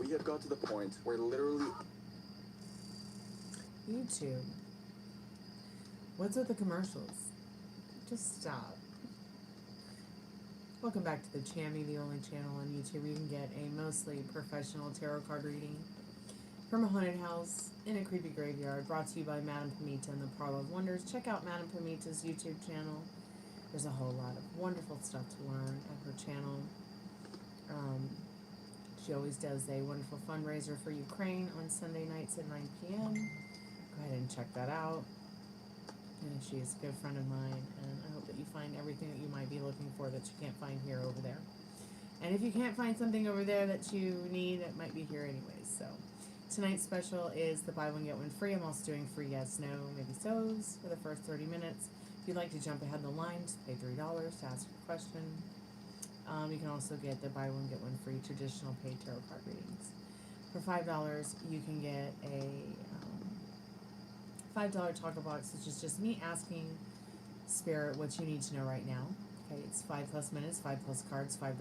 we have got to the point where literally... YouTube. What's with the commercials? Just stop. Welcome back to the Chammy, the only channel on YouTube where you can get a mostly professional tarot card reading from a haunted house in a creepy graveyard, brought to you by Madame Pamita and the Parlor of Wonders. Check out Madame Pamita's YouTube channel. There's a whole lot of wonderful stuff to learn at her channel. She always does a wonderful fundraiser for Ukraine on Sunday nights at 9 p.m. Go ahead and check that out. And she is a good friend of mine, and I hope that you find everything that you might be looking for that you can't find here over there. And if you can't find something over there that you need, it might be here anyways. So tonight's special is the buy one get one free. I'm also doing free yes, no, maybe so's for the first 30 minutes. If you'd like to jump ahead the line, just pay $3 to ask a question. You can also get the buy one get one free traditional paid tarot card readings. For $5, you can get a $5 talker box, which is just me asking Spirit what you need to know right now. Okay, it's 5+ minutes, 5+ cards, $5.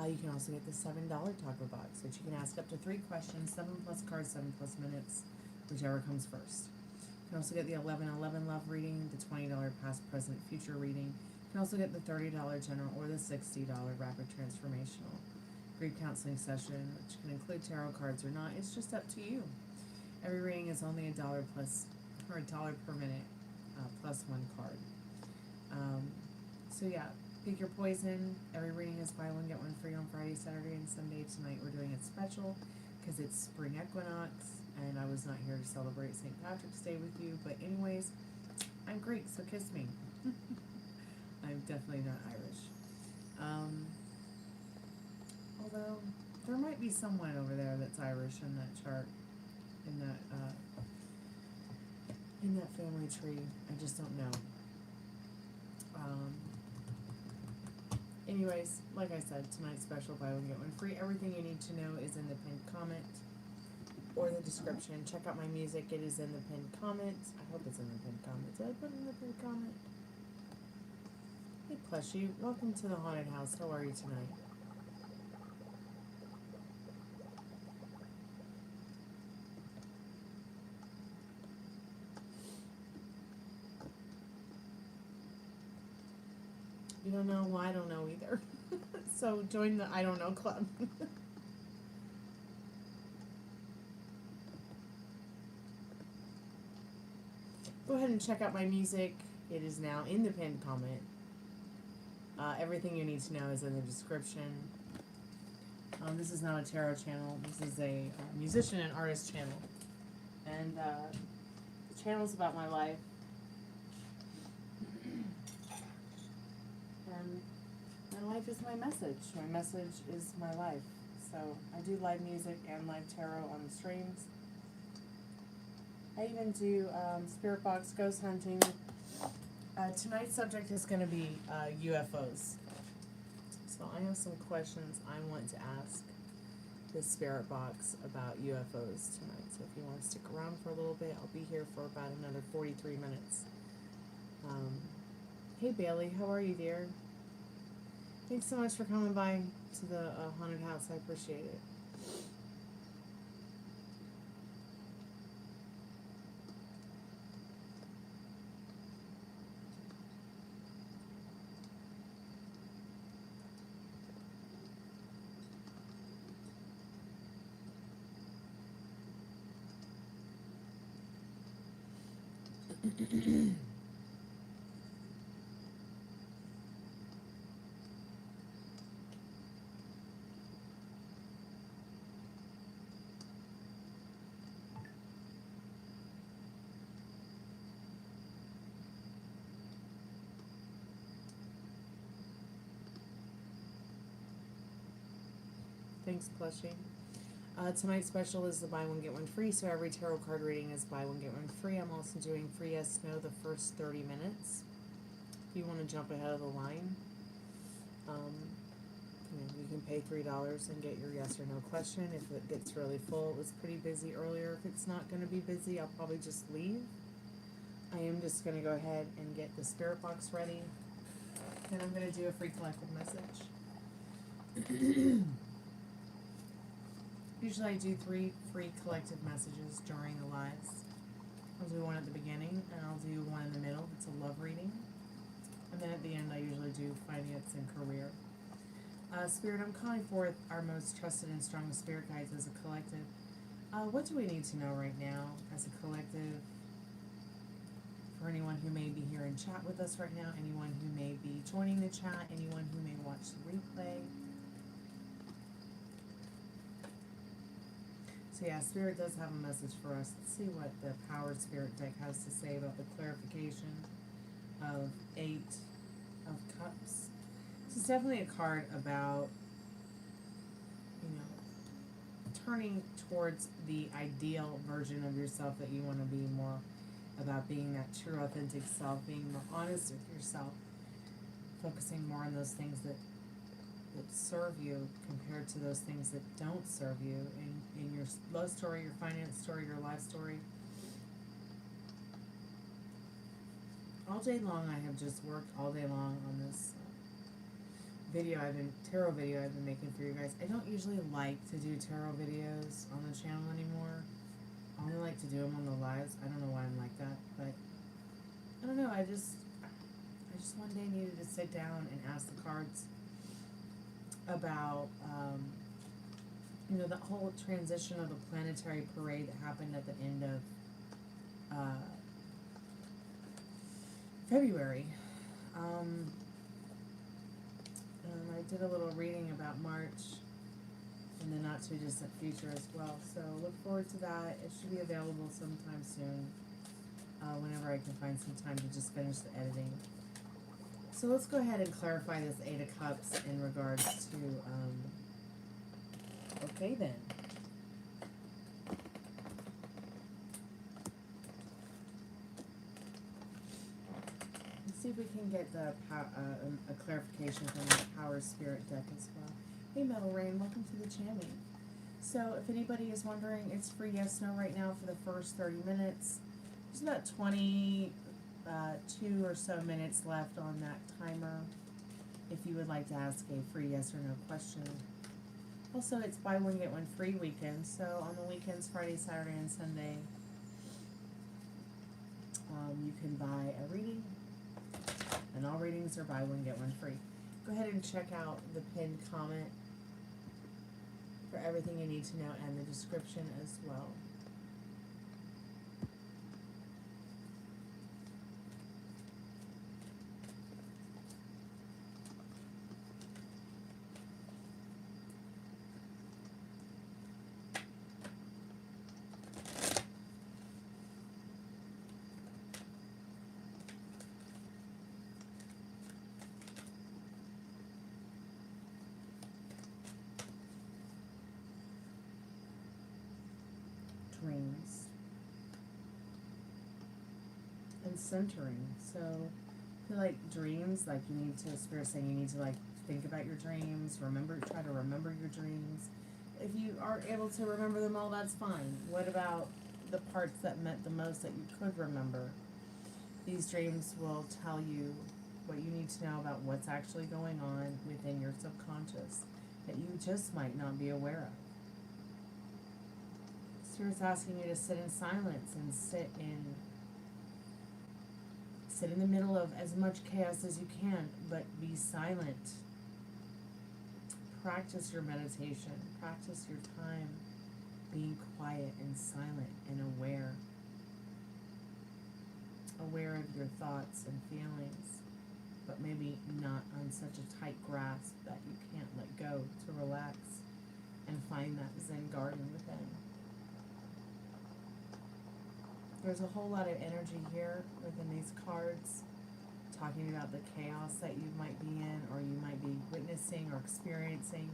You can also get the $7 talker box, which you can ask up to 3 questions, 7+ cards, 7+ minutes, whichever comes first. You can also get the 11/11 love reading, the $20 past, present, future reading. You can also get the $30 general or the $60 rapid transformational grief counseling session, which can include tarot cards or not. It's just up to you. Every reading is only $1 plus, or $1 per minute, plus 1 card. So yeah, pick your poison. Every reading is buy one get one free on Friday, Saturday, and Sunday. Tonight we're doing it special because it's spring equinox, and I was not here to celebrate St. Patrick's Day with you. But anyways, I'm Greek, so kiss me. I'm definitely not Irish. Although there might be someone over there that's Irish in that chart. In that family tree. I just don't know. Anyways, like I said, tonight's special buy one get one free. Everything you need to know is in the pinned comment or the description. Check out my music. It is in the pinned comment. I hope it's in the pinned comment. Did I put it in the pinned comment? Hey Plushie, welcome to the haunted house. How are you tonight? You don't know? Well, I don't know either. So join the I don't know club. Go ahead and check out my music. It is now in the pinned comment. Everything you need to know is in the description. This is not a tarot channel. This is a musician and artist channel. And the channel is about my life. And my life is my message. My message is my life. So I do live music and live tarot on the streams. I even do Spiritbox, ghost hunting. Tonight's subject is going to be UFOs. So I have some questions I want to ask the Spiritbox about UFOs tonight. So if you want to stick around for a little bit, I'll be here for about another 43 minutes. Hey Bailey, how are you, dear? Thanks so much for coming by to the haunted house. I appreciate it. Thanks, Plushie. Tonight's special is the buy one get one free, so every tarot card reading is buy one get one free. I'm also doing free yes no the first 30 minutes. If you want to jump ahead of the line, you can pay $3 and get your yes or no question. If it gets really full, it was pretty busy earlier. If it's not going to be busy, I'll probably just leave. I am just going to go ahead and get the spirit box ready, and I'm going to do a free collective message. Usually I do 3 free collective messages during the lives. I'll do one at the beginning, and I'll do one in the middle. It's a love reading. And then at the end I usually do finance and career. Spirit, I'm calling forth our most trusted and strongest spirit guides as a collective. What do we need to know right now as a collective? For anyone who may be here in chat with us right now, anyone who may be joining the chat, anyone who may watch the replay. So yeah, Spirit does have a message for us. Let's see what the Power Spirit deck has to say about the clarification of 8 of Cups. This is definitely a card about, you know, turning towards the ideal version of yourself that you want to be more, about being that true, authentic self, being more honest with yourself, focusing more on those things that serve you compared to those things that don't serve you in your love story, your finance story, your life story. All day long, I have just worked all day long on this tarot video I've been making for you guys. I don't usually like to do tarot videos on the channel anymore. I only like to do them on the lives. I don't know why I'm like that, but I don't know. I just one day needed to sit down and ask the cards about, you know, the whole transition of the planetary parade that happened at the end of February. And I did a little reading about March in the not too distant future as well. So look forward to that. It should be available sometime soon, whenever I can find some time to just finish the editing. So let's go ahead and clarify this 8 of Cups in regards to, okay then. Let's see if we can get the a clarification from the Power Spirit deck as well. Hey Metal Rain, welcome to the channel. So if anybody is wondering, it's free yes, no right now for the first 30 minutes. There's about 22 or so minutes left on that timer if you would like to ask a free yes or no question. Also, it's buy one get one free weekend, so on the weekends, Friday, Saturday, and Sunday, you can buy a reading, and all readings are buy one get one free. Go ahead and check out the pinned comment for everything you need to know and the description as well. Dreams and centering. So I feel like dreams, like you need to, Spirit saying you need to like think about your dreams, try to remember your dreams. If you aren't able to remember them all, that's fine. What about the parts that meant the most that you could remember? These dreams will tell you what you need to know about what's actually going on within your subconscious that you just might not be aware of. Spirit's asking you to sit in silence and sit in the middle of as much chaos as you can, but be silent. Practice your meditation. Practice your time being quiet and silent and aware. Aware of your thoughts and feelings, but maybe not on such a tight grasp that you can't let go, to relax and find that Zen garden within. There's a whole lot of energy here within these cards, talking about the chaos that you might be in or you might be witnessing or experiencing.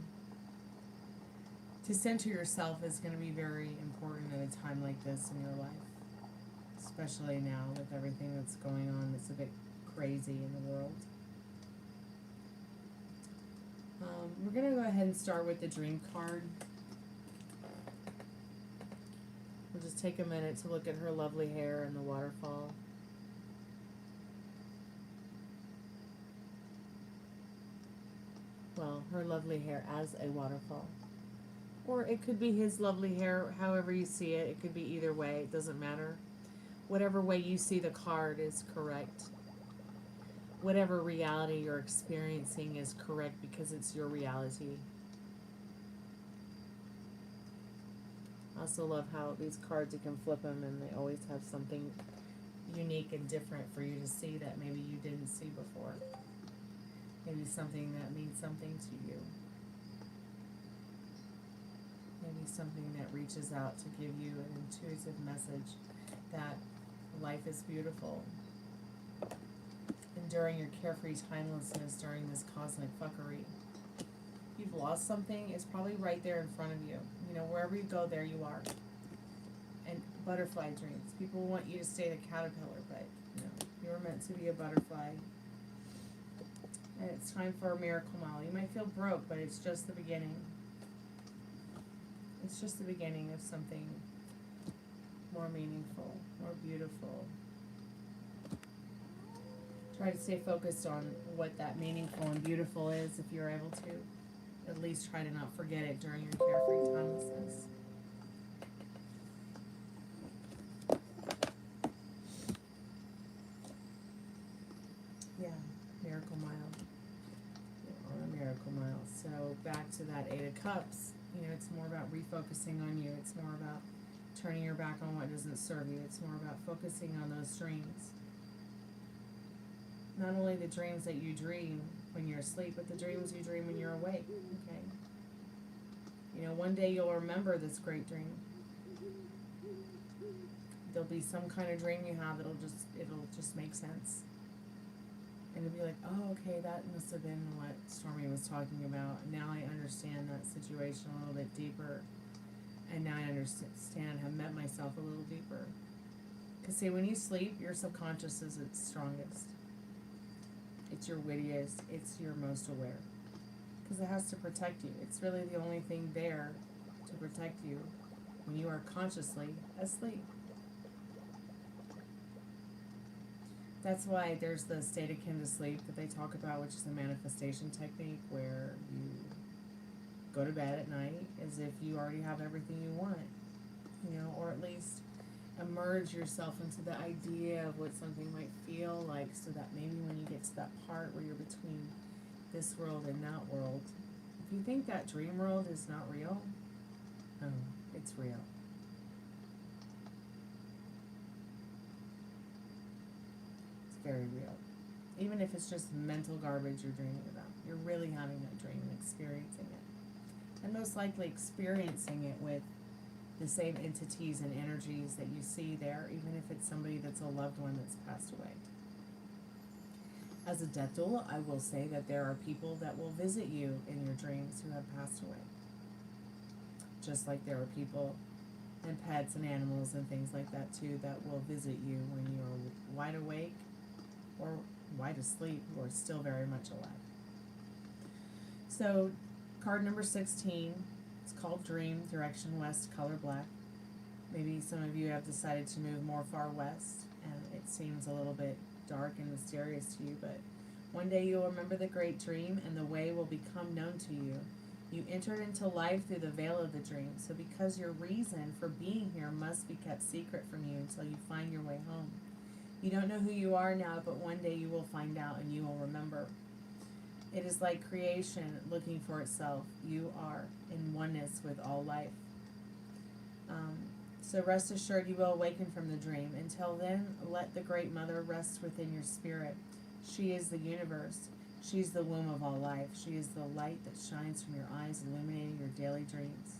To center yourself is going to be very important at a time like this in your life, especially now with everything that's going on that's a bit crazy in the world. We're going to go ahead and start with the dream card. We'll just take a minute to look at her lovely hair and the waterfall. Well, her lovely hair as a waterfall. Or it could be his lovely hair, however you see it. It could be either way. It doesn't matter. Whatever way you see the card is correct. Whatever reality you're experiencing is correct because it's your reality. I also love how these cards, you can flip them and they always have something unique and different for you to see that maybe you didn't see before. Maybe something that means something to you. Maybe something that reaches out to give you an intuitive message that life is beautiful. And during your carefree timelessness, during this cosmic fuckery, you've lost something, it's probably right there in front of you. You know, wherever you go, there you are. And butterfly dreams. People want you to stay the caterpillar, but you know, you're meant to be a butterfly. And it's time for a miracle mile. You might feel broke, but it's just the beginning. It's just the beginning of something more meaningful, more beautiful. Try to stay focused on what that meaningful and beautiful is if you're able to. At least try to not forget it during your carefree timelessness. Yeah, miracle mile. You're on a miracle mile. So back to that Eight of Cups. You know, it's more about refocusing on you. It's more about turning your back on what doesn't serve you. It's more about focusing on those dreams. Not only the dreams that you dream when you're asleep, but the dreams you dream when you're awake. Okay. You know, one day you'll remember this great dream. There'll be some kind of dream you have it'll just make sense. And it'll be like, oh, okay, that must have been what Stormy was talking about. Now I understand that situation a little bit deeper. And now I understand, have met myself a little deeper. Because see, when you sleep, your subconscious is its strongest. It's your wittiest. It's your most aware. Because it has to protect you. It's really the only thing there to protect you when you are consciously asleep. That's why there's the state akin to sleep that they talk about, which is a manifestation technique where you go to bed at night as if you already have everything you want, you know, or at least immerse yourself into the idea of what something might feel like, so that maybe when you get to that part where you're between this world and that world, if you think that dream world is not real, oh, it's real. Very real. Even if it's just mental garbage you're dreaming about, you're really having that dream and experiencing it. And most likely experiencing it with the same entities and energies that you see there, even if it's somebody that's a loved one that's passed away. As a death doula, I will say that there are people that will visit you in your dreams who have passed away. Just like there are people and pets and animals and things like that too that will visit you when you're wide awake or wide asleep, or still very much alive. So, card number 16, it's called Dream, direction west, color black. Maybe some of you have decided to move more far west, and it seems a little bit dark and mysterious to you, but one day you'll remember the great dream, and the way will become known to you. You entered into life through the veil of the dream, so because your reason for being here must be kept secret from you until you find your way home. You don't know who you are now, but one day you will find out and you will remember. It is like creation looking for itself. You are in oneness with all life. So rest assured you will awaken from the dream. Until then, let the Great Mother rest within your spirit. She is the universe. She is the womb of all life. She is the light that shines from your eyes, illuminating your daily dreams.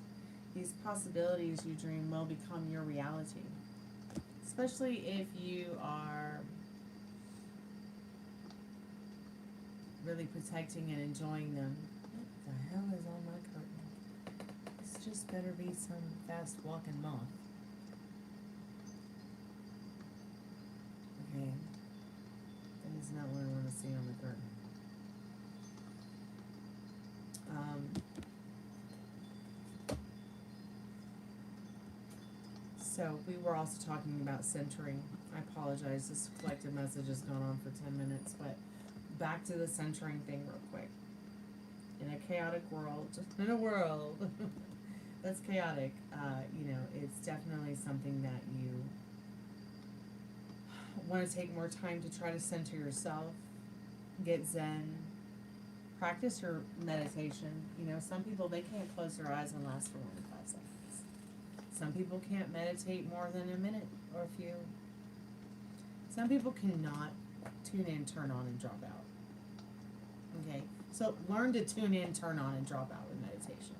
These possibilities you dream will become your reality. Especially if you are really protecting and enjoying them. What the hell is on my curtain? This just better be some fast walking moth. Okay. That is not what I want to see on the curtain. So we were also talking about centering. I apologize, this collective message has gone on for 10 minutes, but back to the centering thing real quick. In a chaotic world, just in a world That's chaotic. You know, it's definitely something that you want to take more time to try to center yourself, get zen, practice your meditation. You know, some people, they can't close their eyes and last for more than 5 seconds. Some people can't meditate more than a minute or a few. Some people cannot tune in, turn on, and drop out. Okay, so learn to tune in, turn on, and drop out with meditation.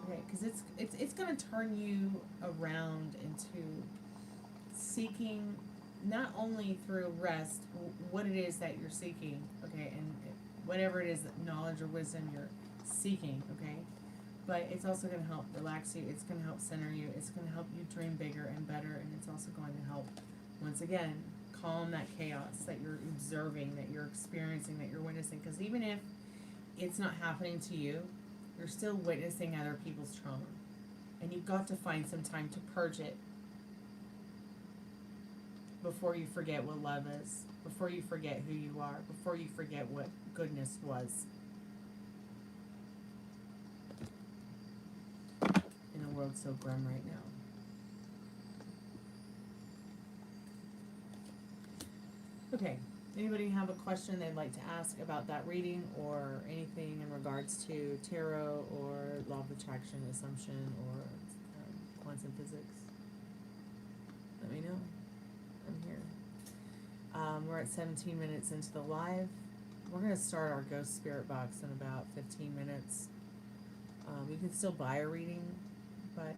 Okay, because it's going to turn you around into seeking, not only through rest, what it is that you're seeking, okay, and whatever it is, that knowledge or wisdom you're seeking, okay, but it's also going to help relax you, it's going to help center you, it's going to help you dream bigger and better, and it's also going to help, once again, calm that chaos that you're observing, that you're experiencing, that you're witnessing, because even if it's not happening to you, you're still witnessing other people's trauma, and you've got to find some time to purge it before you forget what love is, before you forget who you are, before you forget what goodness was. In a world so grim right now. Okay, anybody have a question they'd like to ask about that reading or anything in regards to tarot or law of attraction, assumption, or quantum physics? Let me know. I'm here. We're at 17 minutes into the live. We're going to start our ghost spirit box in about 15 minutes. You can still buy a reading, but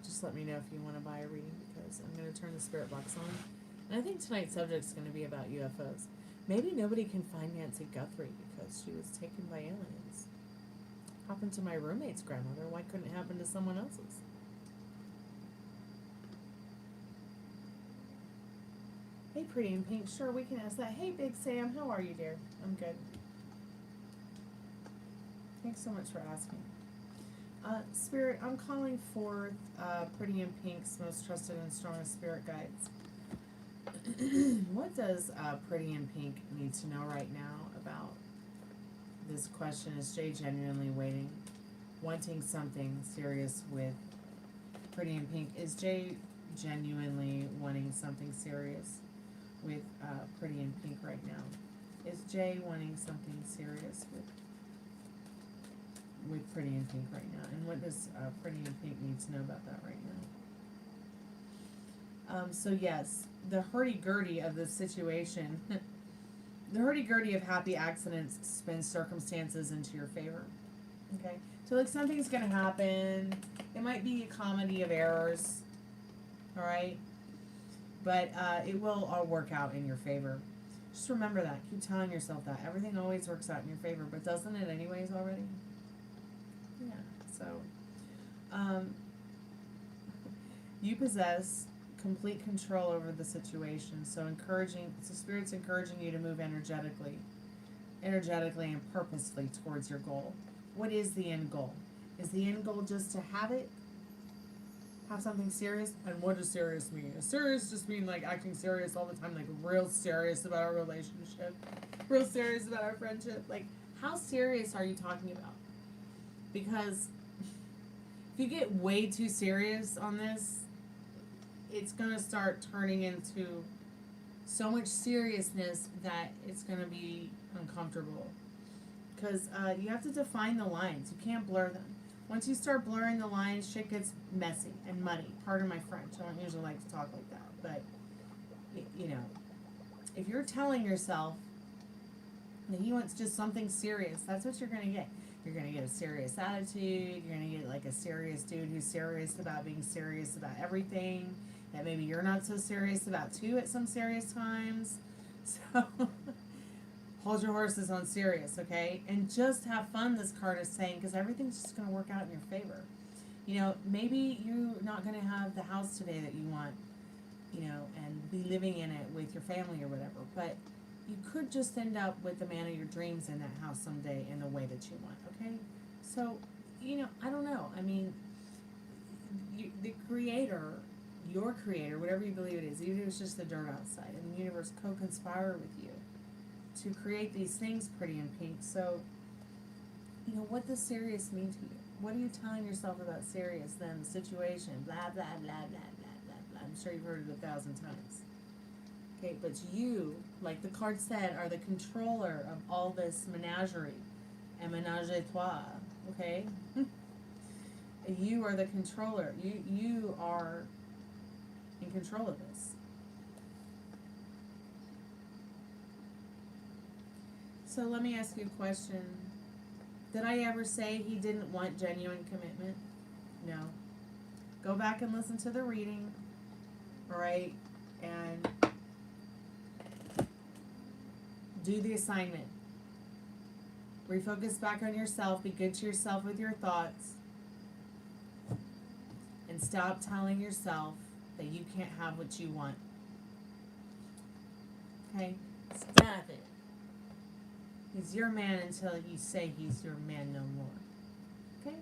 just let me know if you want to buy a reading, because I'm going to turn the spirit box on. And I think tonight's subject is going to be about UFOs. Maybe nobody can find Nancy Guthrie because she was taken by aliens. Happened to my roommate's grandmother. Why couldn't it happen to someone else's? Hey, Pretty in Pink. Sure, we can ask that. Hey, Big Sam. How are you, dear? I'm good. Thanks so much for asking. Spirit, I'm calling forth Pretty in Pink's most trusted and strongest spirit guides. What does Pretty in Pink need to know right now about this question? Is Jay genuinely waiting, wanting something serious with Pretty in Pink? Is Jay genuinely wanting something serious with Pretty in Pink right now? Is Jay wanting something serious with Pretty in Pink right now? And what does Pretty in Pink need to know about that right now? So yes, the hurdy-gurdy of the situation, the hurdy-gurdy of happy accidents spins circumstances into your favor. Okay? So like something's going to happen. It might be a comedy of errors. Alright? But it will all work out in your favor. Just remember that. Keep telling yourself that. Everything always works out in your favor. But doesn't it anyways already? Yeah. So, you possess complete control over the situation. So Spirit's encouraging you to move energetically and purposefully towards your goal. What is the end goal? Is the end goal just to have it? Have something serious? And what does serious mean? Does serious just mean like acting serious all the time, like real serious about our relationship, real serious about our friendship? Like, how serious are you talking about? Because if you get way too serious on this, it's going to start turning into so much seriousness that it's going to be uncomfortable. Because you have to define the lines. You can't blur them. Once you start blurring the lines, shit gets messy and muddy. Pardon my French. I don't usually like to talk like that. But, you know, if you're telling yourself that he wants just something serious, that's what you're going to get. You're going to get a serious attitude. You're going to get like a serious dude who's serious about being serious about everything that maybe you're not so serious about too at some serious times. So hold your horses on serious, okay? And just have fun, this card is saying, because everything's just going to work out in your favor. You know, maybe you're not going to have the house today that you want, you know, and be living in it with your family or whatever, but you could just end up with the man of your dreams in that house someday in the way that you want, okay? So, you know, I don't know. I mean, the creator, your creator, whatever you believe it is, even if it's just the dirt outside, and the universe co-conspire with you to create these things pretty in pink. So, you know, what does serious mean to you? What are you telling yourself about serious, then the situation, blah, blah, blah, blah, blah, blah, blah. I'm sure you've heard it 1,000 times. Okay, but you, like the card said, are the controller of all this menagerie and menage a trois, okay? You are the controller. You are in control of this. So let me ask you a question. Did I ever say he didn't want genuine commitment? No. Go back and listen to the reading, all right? And do the assignment. Refocus back on yourself. Be good to yourself with your thoughts. And stop telling yourself that you can't have what you want. Okay? Stop it. He's your man until you say he's your man no more. Okay?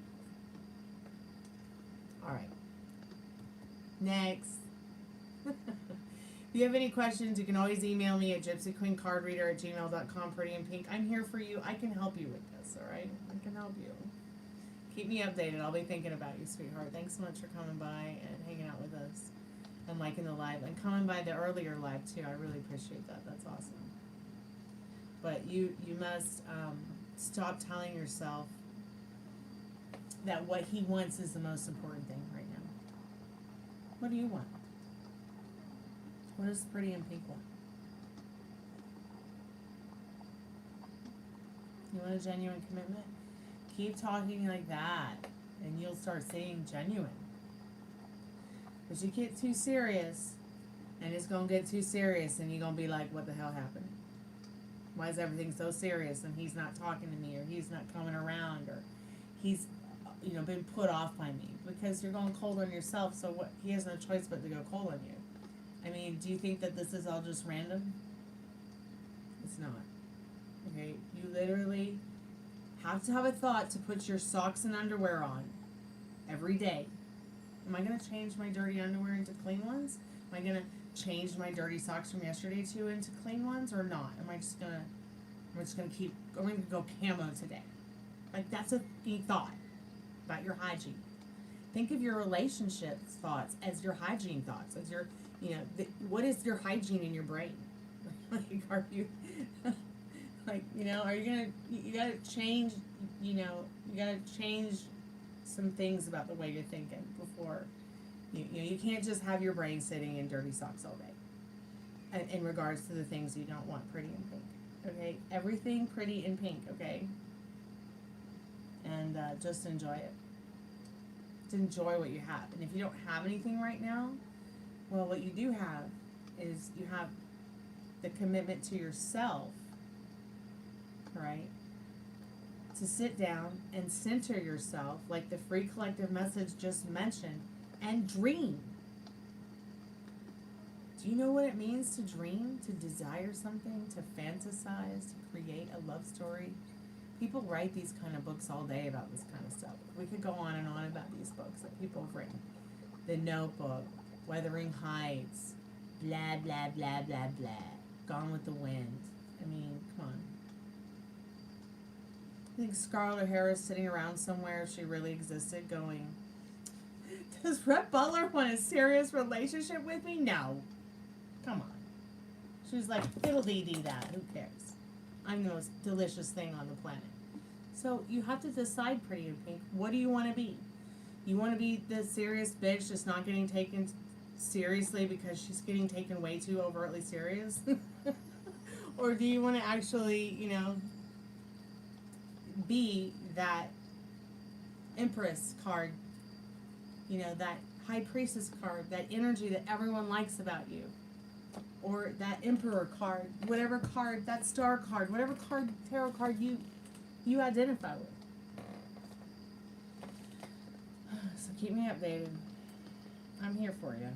Alright. Next. If you have any questions, you can always email me at gypsyqueencardreader@gmail.com. Pretty in pink. I'm here for you. I can help you with this, alright? I can help you. Keep me updated. I'll be thinking about you, sweetheart. Thanks so much for coming by and hanging out with us and liking the live. And coming by the earlier live, too. I really appreciate that. That's awesome. But you must stop telling yourself that what he wants is the most important thing right now. What do you want? What does Pretty in Pink want? You want a genuine commitment? Keep talking like that, and you'll start seeing genuine. But you get too serious, and it's going to get too serious, and you're going to be like, what the hell happened? Why is everything so serious and he's not talking to me, or he's not coming around, or he's, you know, been put off by me? Because you're going cold on yourself, so what? He has no choice but to go cold on you. I mean, do you think that this is all just random? It's not. Okay? You literally have to have a thought to put your socks and underwear on every day. Am I going to change my dirty underwear into clean ones? Am I going to change my dirty socks from yesterday into clean ones, or not? Am I just gonna keep, I'm gonna go camo today? Like, that's a thought about your hygiene. Think of your relationship thoughts as your hygiene thoughts, as your, you know, what is your hygiene in your brain? Like, are you, like, you know, are you gonna, you gotta change, you know, you gotta change some things about the way you're thinking before. You know, you can't just have your brain sitting in dirty socks all day. In regards to the things you don't want pretty in pink. Okay? Everything pretty in pink, okay? And just enjoy it. Just enjoy what you have. And if you don't have anything right now, well, what you do have is you have the commitment to yourself, right? To sit down and center yourself, like the free collective message just mentioned, and dream. Do you know what it means to dream? To desire something, to fantasize, to create a love story? People write these kind of books all day about this kind of stuff. We could go on and on about these books that people have written. The Notebook, Wuthering Heights, blah, blah, blah, blah, blah. Gone with the Wind. I mean, come on. I think Scarlett O'Hara is sitting around somewhere, if she really existed, going, does Rhett Butler want a serious relationship with me? No. Come on. She was like, fiddle-dee-dee that. Who cares? I'm the most delicious thing on the planet. So you have to decide, Pretty in Pink, what do you want to be? You want to be the serious bitch just not getting taken seriously because she's getting taken way too overtly serious? Or do you want to actually, you know, be that Empress card, you know, that High Priestess card, that energy that everyone likes about you, or that Emperor card, whatever card, that Star card, whatever card, tarot card you identify with. So keep me updated. I'm here for you.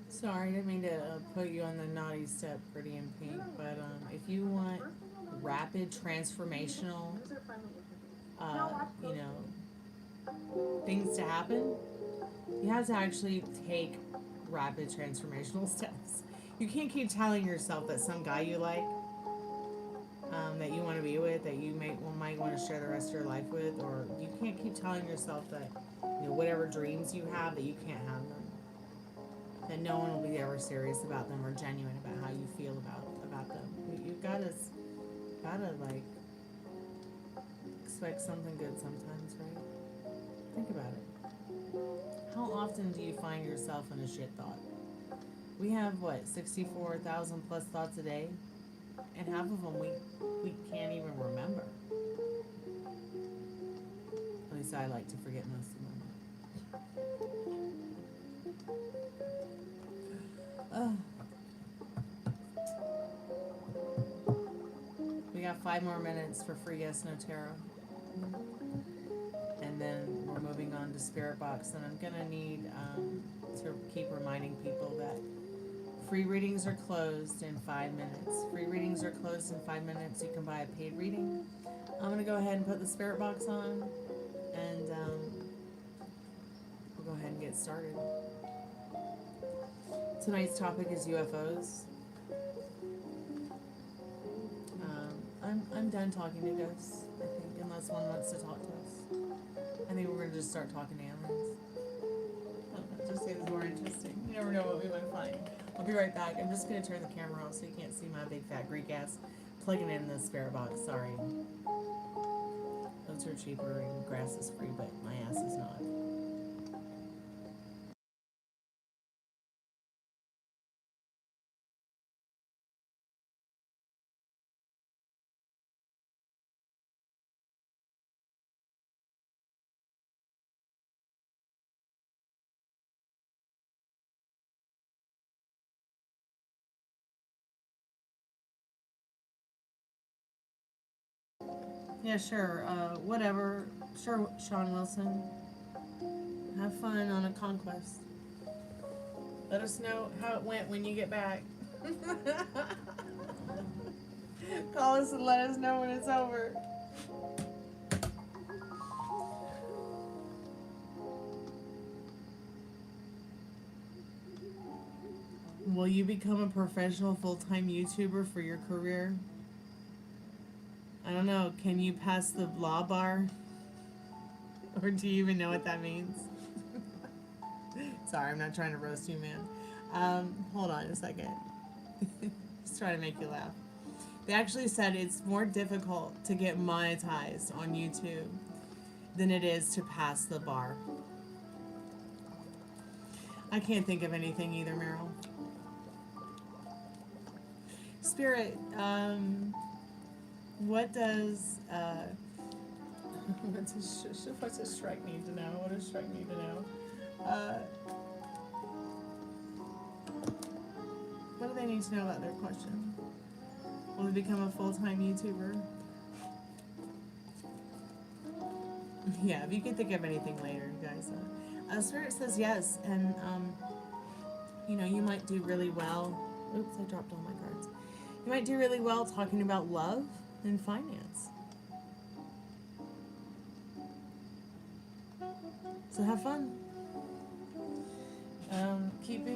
Sorry, I didn't mean to put you on the naughty step, Pretty in Pink, but if you want rapid transformational, you know, things to happen, you have to actually take rapid transformational steps. You can't keep telling yourself that some guy you like, that you want to be with, that you might want to share the rest of your life with, or you can't keep telling yourself that, you know, whatever dreams you have, that you can't have them. That no one will be ever serious about them or genuine about how you feel about them. You've gotta like expect something good sometimes, right? Think about it. How often do you find yourself in a shit thought? We have what, 64,000 plus thoughts a day, and half of them we can't even remember. At least I like to forget most of them. We got 5 more minutes for free Yes No Tarot. And then we're moving on to Spiritbox. And I'm going to need to keep reminding people that free readings are closed in 5 minutes. Free readings are closed in 5 minutes. You can buy a paid reading. I'm going to go ahead and put the Spiritbox on. And we'll go ahead and get started. Tonight's topic is UFOs. I'm done talking to ghosts, I think, unless one wants to talk to us. I think we're going to just start talking to aliens. I don't know, just seems more interesting. You never know what we might find. I'll be right back. I'm just going to turn the camera off so you can't see my big fat Greek ass plugging in the Spiritbox. Sorry. Those are cheaper and grass is free, but my ass is not. Yeah, sure. Whatever. Sure, Sean Wilson. Have fun on a conquest. Let us know how it went when you get back. Call us and let us know when it's over. Will you become a professional full-time YouTuber for your career? I don't know. Can you pass the law bar? Or do you even know what that means? Sorry, I'm not trying to roast you, man. Hold on a second. Just trying to make you laugh. They actually said it's more difficult to get monetized on YouTube than it is to pass the bar. I can't think of anything either, Meryl. Spirit, what does what does Shrek need to know? What does Shrek need to know? What do they need to know about their question? Will they become a full-time YouTuber? Yeah, if you can think of anything later, you guys. Spirit says yes, and you know, you might do really well. Oops, I dropped all my cards. You might do really well talking about love and finance. So have fun. Keep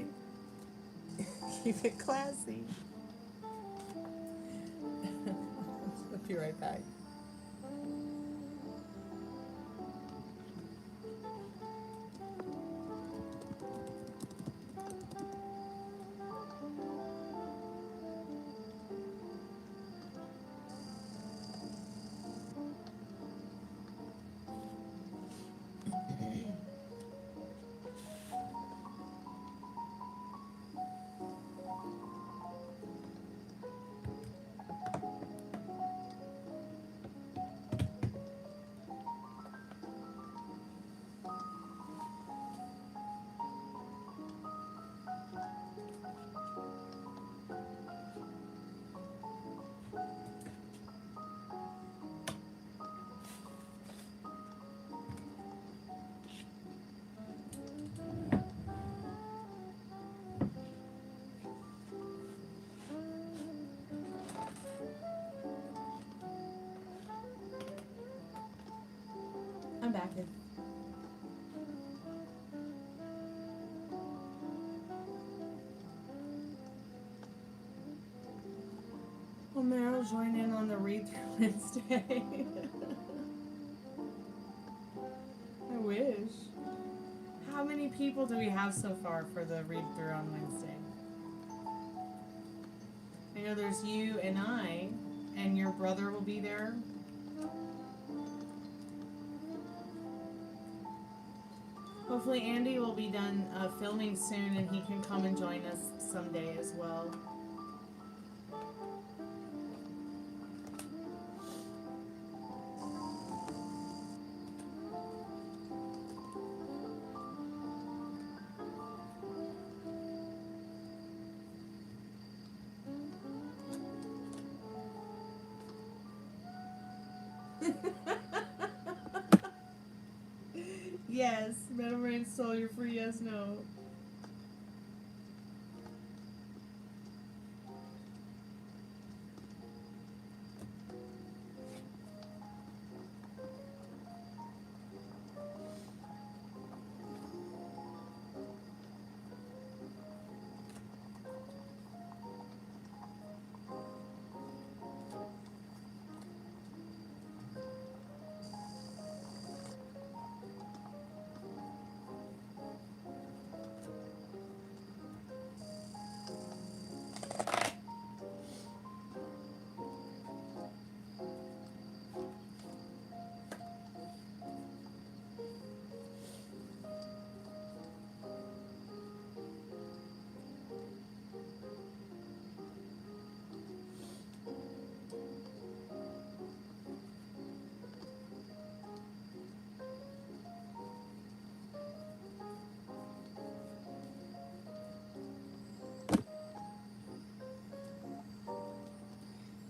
it classy. I'll be right back. back in. Well, Meryl, join in on the read-through Wednesday. I wish. How many people do we have so far for the read-through on Wednesday? I know there's you and I, and your brother will be there. Hopefully Andy will be done filming soon and he can come and join us someday as well. Yes, Metal Rain stole your free yes, no.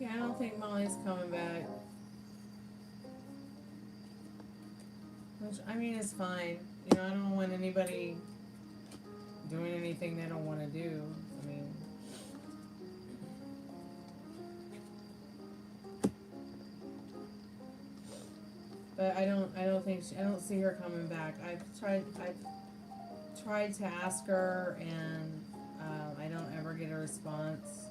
Yeah, I don't think Molly's coming back. Which, I mean, is fine. You know, I don't want anybody doing anything they don't want to do. I mean, but I don't see her coming back. I've tried to ask her, and I don't ever get a response.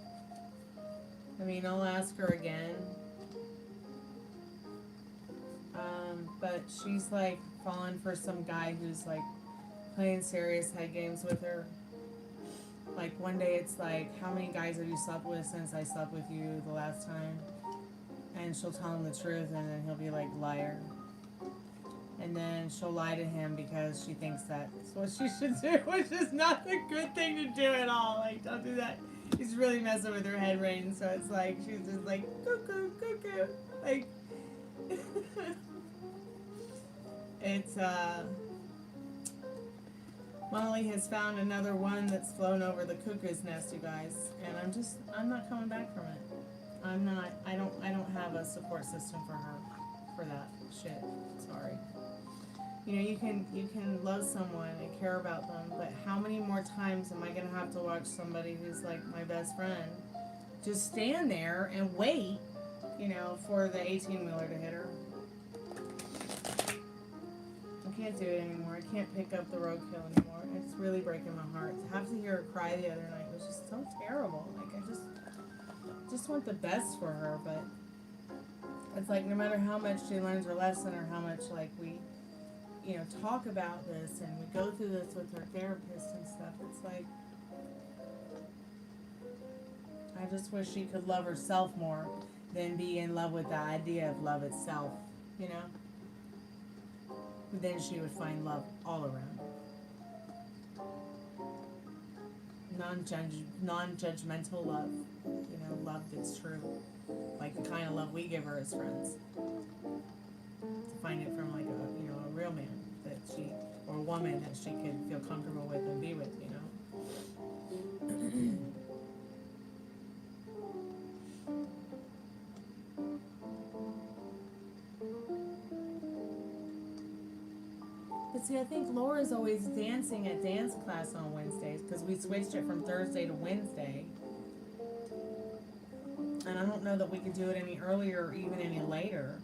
I mean, I'll ask her again. But she's like falling for some guy who's like playing serious head games with her. Like one day it's like, how many guys have you slept with since I slept with you the last time? And she'll tell him the truth, and then he'll be like, liar. And then she'll lie to him because she thinks that's what she should do, which is not a good thing to do at all. Like, don't do that. He's really messing with her head range, so it's like, she's just like, cuckoo, cuckoo. Like, it's, Molly has found another one that's flown over the cuckoo's nest, you guys, and I'm not coming back from it. I don't have a support system for her, for that shit. Sorry. You know, you can love someone and care about them, but how many more times am I gonna have to watch somebody who's like my best friend just stand there and wait, you know, for the 18-wheeler to hit her? I can't do it anymore. I can't pick up the roadkill anymore. It's really breaking my heart. To have to hear her cry the other night was just so terrible. Like, I just want the best for her, but it's like no matter how much she learns her lesson or how much like we, you know, talk about this and we go through this with her therapist and stuff, it's like I just wish she could love herself more than be in love with the idea of love itself, you know? Then she would find love all around. Non-judgmental love, you know, love that's true. Like the kind of love we give her as friends. To find it from like a, you know, a real man that she, or a woman that she could feel comfortable with and be with, you know. But see, I think Laura's always dancing at dance class on Wednesdays because we switched it from Thursday to Wednesday. And I don't know that we could do it any earlier or even any later.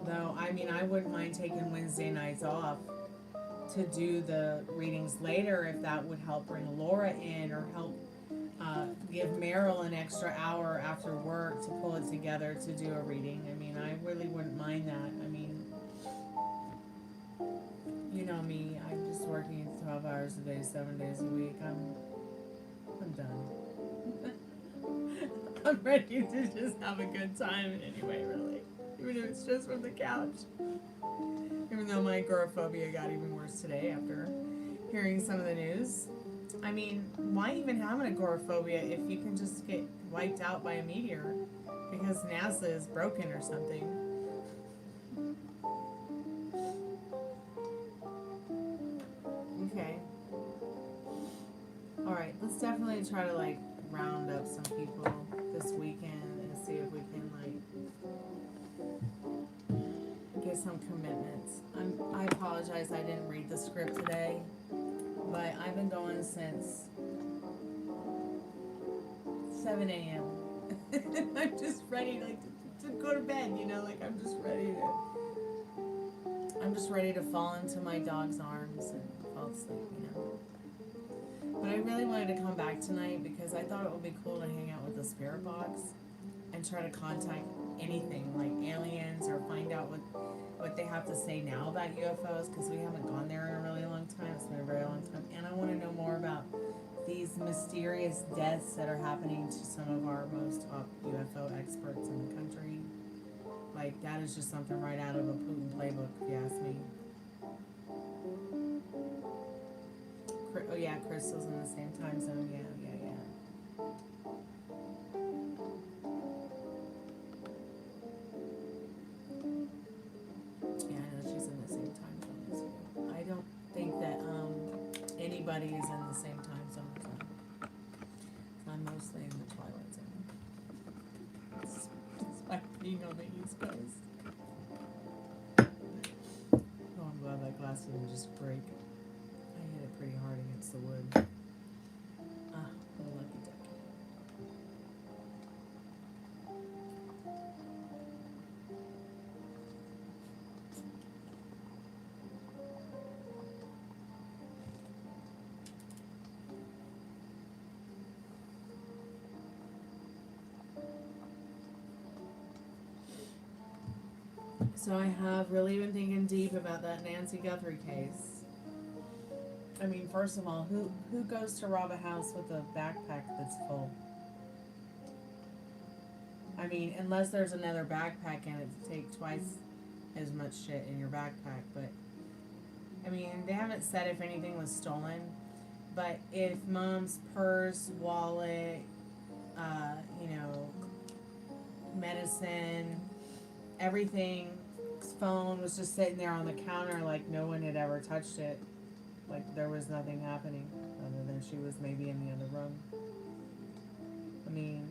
Though, I mean, I wouldn't mind taking Wednesday nights off to do the readings later if that would help bring Laura in or help give Meryl an extra hour after work to pull it together to do a reading. I mean, I really wouldn't mind that. I mean, you know me, I'm just working 12 hours a day, 7 days a week. I'm done. I'm ready to just have a good time anyway, really. Even if it's just from the couch. Even though my agoraphobia got even worse today after hearing some of the news. I mean, why even have an agoraphobia if you can just get wiped out by a meteor because NASA is broken or something? Okay. Alright, let's definitely try to like round up some people this weekend and see if we can like get some commitments. I apologize I didn't read the script today, but I've been going since 7 a.m. I'm just ready like to go to bed, you know, like I'm just ready to fall into my dog's arms and fall asleep, you know. But I really wanted to come back tonight because I thought it would be cool to hang out with the Spiritbox and try to contact anything like aliens or find out what they have to say now about UFOs because we haven't gone there in a really long time. It's been a very long time. And I want to know more about these mysterious deaths that are happening to some of our most top UFO experts in the country. Like, that is just something right out of a Putin playbook, if you ask me. Oh yeah, Crystal's in the same time zone. Yeah. Yeah, I know she's in the same time zone as you. I don't think that anybody is in the same time zone as I'm. I'm mostly in the Twilight Zone. Despite being on the East Coast. Oh, I'm glad that glass didn't just break. I hit it pretty hard against the wood. Ah, what a lucky ducky. So I have really been thinking deep about that Nancy Guthrie case. I mean, first of all, who goes to rob a house with a backpack that's full? I mean, unless there's another backpack in it to take twice as much shit in your backpack. But, I mean, they haven't said if anything was stolen. But if Mom's purse, wallet, medicine, everything, phone was just sitting there on the counter like no one had ever touched it. Like there was nothing happening other than she was maybe in the other room. I mean,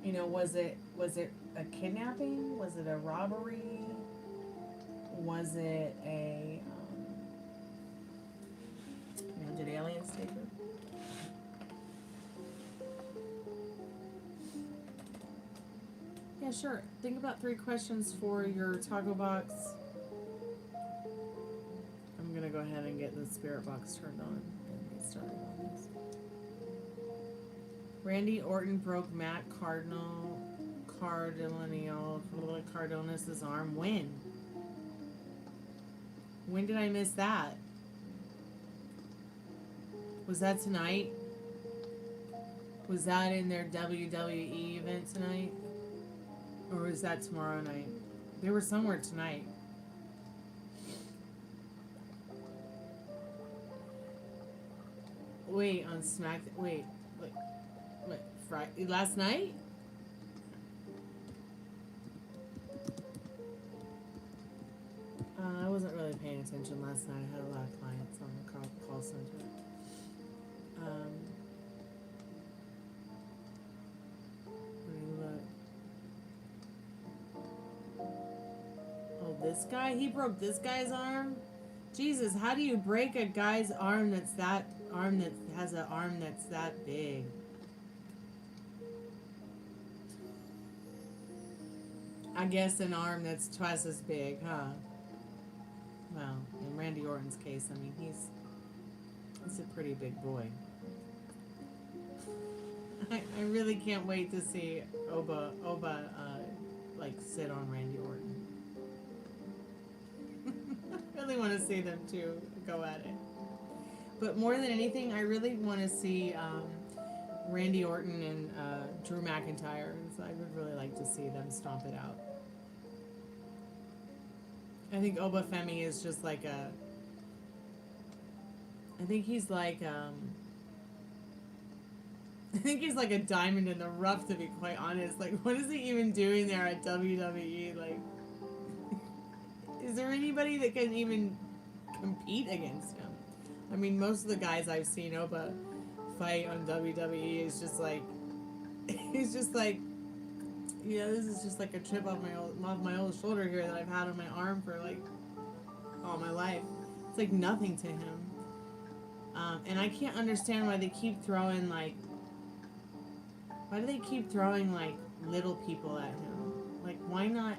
you know, was it a kidnapping? Was it a robbery? Was it a did aliens take her? Yeah, sure. Think about 3 questions for your taco box. I'm gonna go ahead and get the spirit box turned on and get started on this. Randy Orton broke Matt Cardenas' arm. When? When did I miss that? Was that tonight? Was that in their WWE event tonight? Or was that tomorrow night? They were somewhere tonight. Wait, on Smack... Wait. Friday... Last night? I wasn't really paying attention last night. I had a lot of clients on the call center. Let me look. Oh, this guy? He broke this guy's arm? Jesus, how do you break a guy's arm that has an arm that's that big? I guess an arm that's twice as big, huh? Well, in Randy Orton's case, I mean, he's a pretty big boy. I really can't wait to see Oba like sit on Randy Orton. I really want to see them two go at it. But more than anything, I really want to see Randy Orton and Drew McIntyre. So I would really like to see them stomp it out. I think Oba Femi is just like a. I think he's like I think he's like a diamond in the rough, to be quite honest. Like, what is he even doing there at WWE? Like, is there anybody that can even compete against him? I mean, most of the guys I've seen Oba fight on WWE is just like, he's just like, this is just like a chip off my old shoulder here that I've had on my arm for like all my life. It's like nothing to him. And I can't understand why they keep throwing like. Why do they keep throwing like little people at him? Like, why not?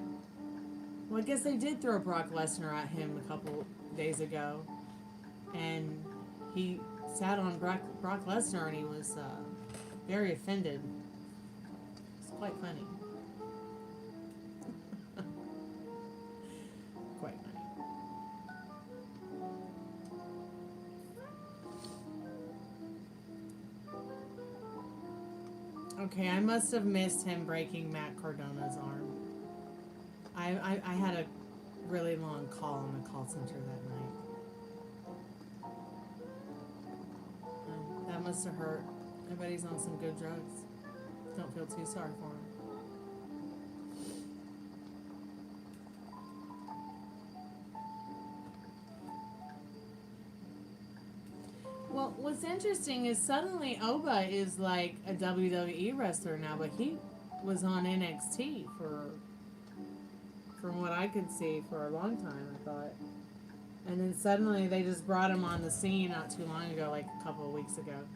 Well, I guess they did throw Brock Lesnar at him a couple days ago, and he sat on Brock Lesnar and he was very offended. It's quite funny. Quite funny. Okay, I must have missed him breaking Matt Cardona's arm. I had a really long call in the call center that night. That must have hurt. I bet he's on some good drugs. Don't feel too sorry for him. Well, what's interesting is suddenly Oba is like a WWE wrestler now, but he was on NXT from what I could see, for a long time, I thought. And then suddenly they just brought him on the scene not too long ago, like a couple of weeks ago.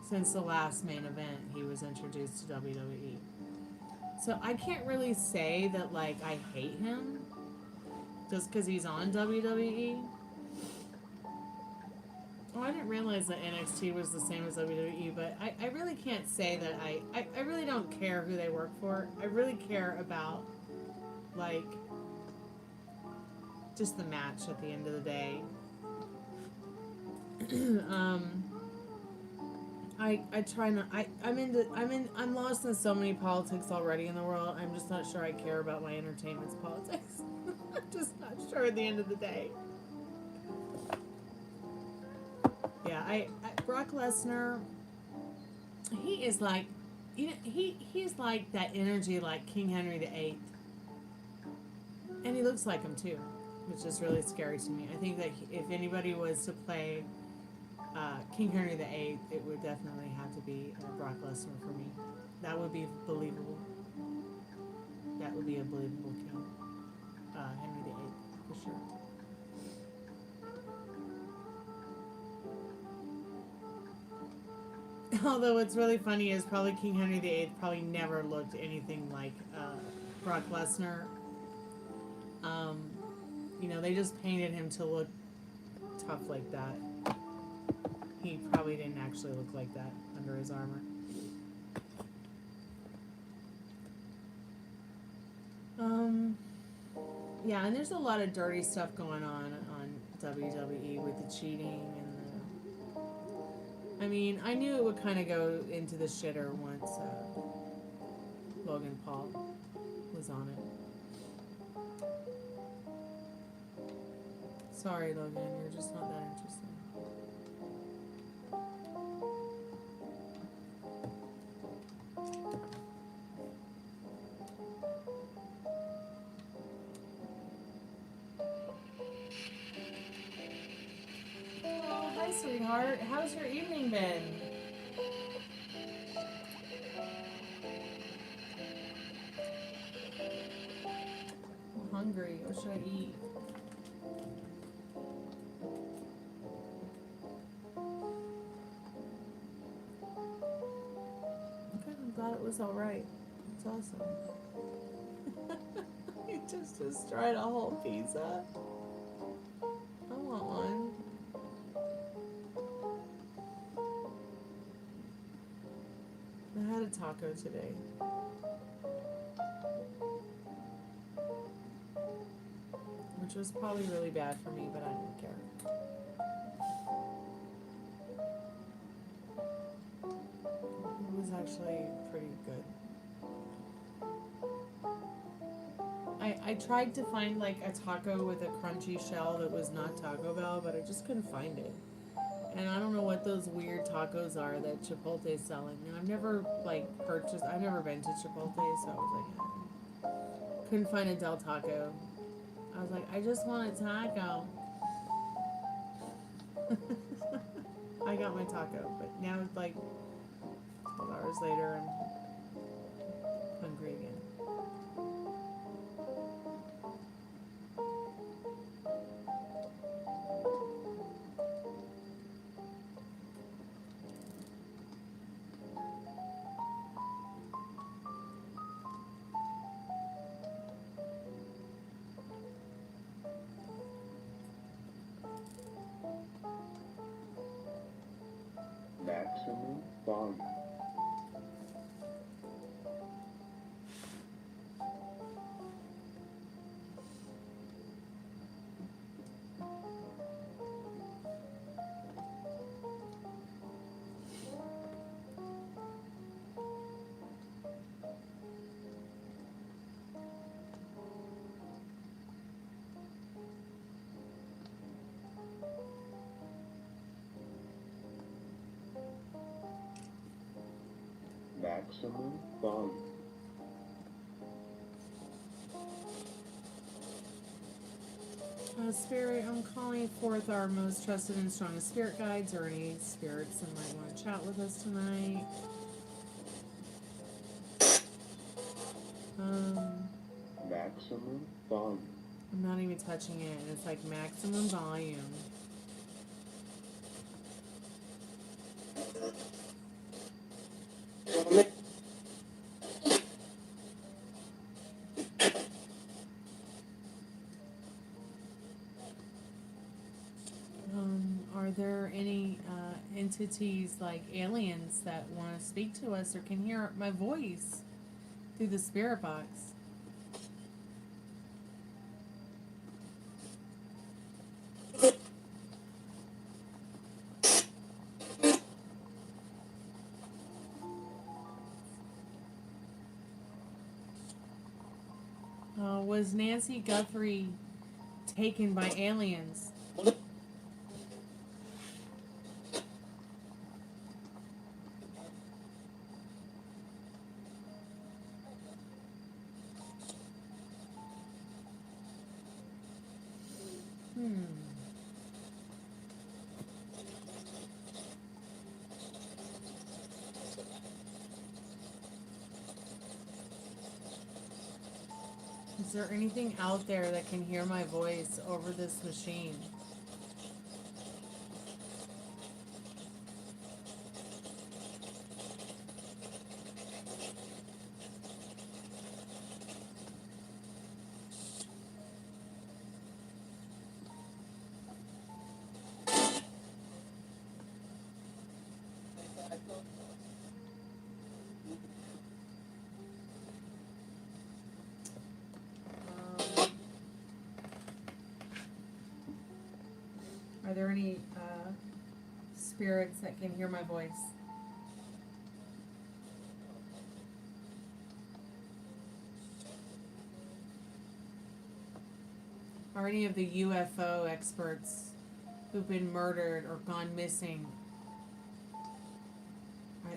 Since the last main event, he was introduced to WWE. So I can't really say that, like, I hate him just because he's on WWE. Oh, I didn't realize that NXT was the same as WWE, but I really can't say that I really don't care who they work for. I really care about, like, just the match at the end of the day. I try not, I'm lost in so many politics already in the world. I'm just not sure I care about my entertainment's politics. I'm just not sure at the end of the day. Yeah, I Brock Lesnar, he is like, he's like that energy like King Henry VIII. And he looks like him too, which is really scary to me. I think that if anybody was to play King Henry VIII, it would definitely have to be Brock Lesnar for me. That would be believable. That would be a believable King Henry VIII, for sure. Although what's really funny is probably King Henry VIII probably never looked anything like Brock Lesnar. They just painted him to look tough like that. He probably didn't actually look like that under his armor. Yeah, and there's a lot of dirty stuff going on WWE with the cheating and I mean, I knew it would kind of go into the shitter once Logan Paul was on it. Sorry, Logan, you're just not that interesting. Oh, hi, sweetheart. How's your evening been? I'm hungry. What should I eat? Okay, I'm glad it was alright. That's awesome. You just destroyed a whole pizza. I want one. I had a taco today. Which was probably really bad for me, but I didn't care. It was actually pretty good. I tried to find like a taco with a crunchy shell that was not Taco Bell, but I just couldn't find it. And I don't know what those weird tacos are that Chipotle's selling. And I've never I've never been to Chipotle, so I was like, couldn't find a Del Taco. I was like, I just want a taco. I got my taco, but now it's like 12 hours later, I'm hungry again. Maximum volume. Maximum volume. Spirit, I'm calling forth our most trusted and strongest spirit guides or any spirits that might want to chat with us tonight. Maximum volume. I'm not even touching it. It's like maximum volume. Are there any entities like aliens that want to speak to us or can hear my voice through the spirit box? Was Nancy Guthrie taken by aliens? Is there anything out there that can hear my voice over this machine? Are there any spirits that can hear my voice? Are any of the UFO experts who've been murdered or gone missing?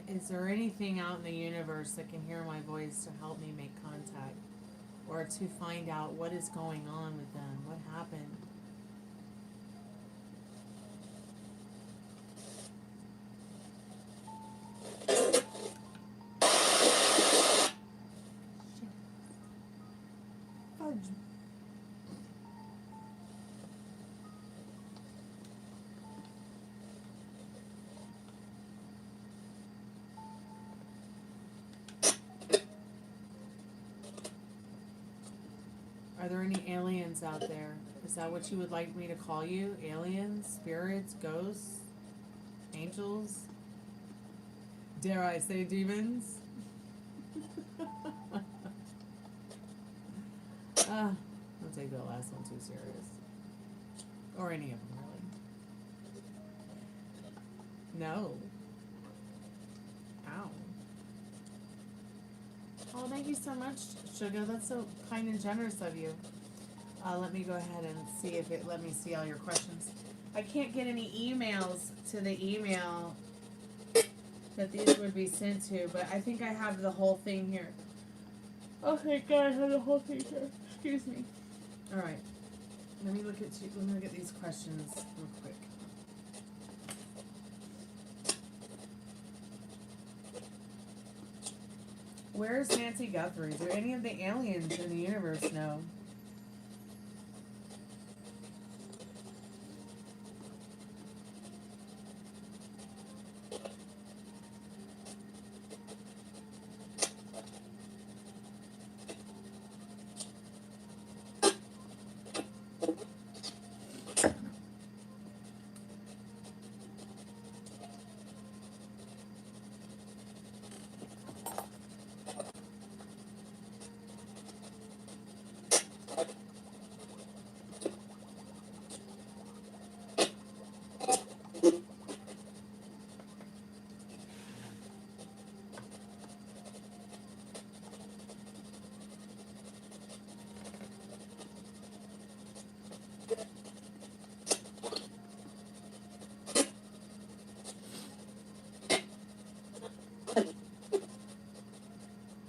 Is there anything out in the universe that can hear my voice to help me make contact or to find out what is going on with them? What happened? Are there any aliens out there? Is that what you would like me to call you? Aliens? Spirits? Ghosts? Angels? Dare I say demons? Don't take that last one too serious. Or any of them, really. No. Ow. Oh, thank you so much, Sugar. That's so kind and generous of you. Let me go ahead and see if it let me see all your questions. I can't get any emails to the email that these would be sent to, but I think I have the whole thing here. Oh, thank God, I have the whole thing here. Excuse me. All right. Let me look at these questions real quick. Where's Nancy Guthrie? Do any of the aliens in the universe know?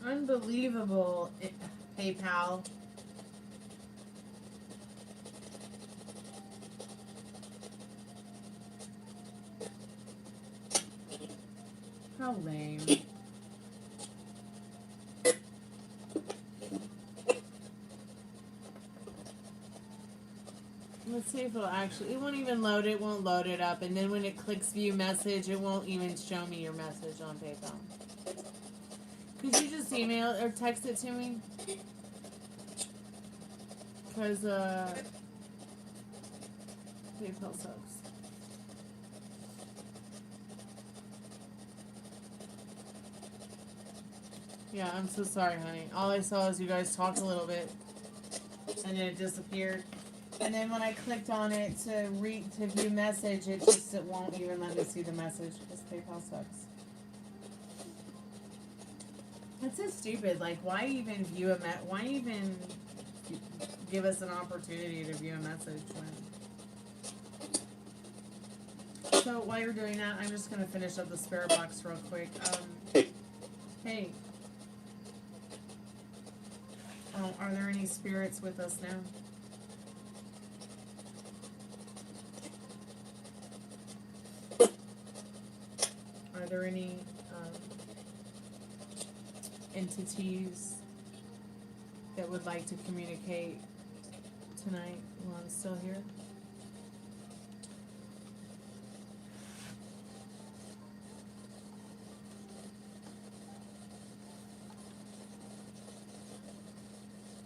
Unbelievable, PayPal. How lame. Let's see if it'll actually, it won't even load it, won't load it up, and then when it clicks view message, it won't even show me your message on PayPal. Could you just email or text it to me? Because, PayPal sucks. Yeah, I'm so sorry, honey. All I saw is you guys talked a little bit, and then it disappeared. And then when I clicked on it to view message, it won't even let me see the message because PayPal sucks. That's so stupid. Like, why even why even give us an opportunity to view a message when? So while you're doing that, I'm just gonna finish up the Spiritbox real quick. Hey. Are there any spirits with us now? Are there any entities that would like to communicate tonight while I'm still here?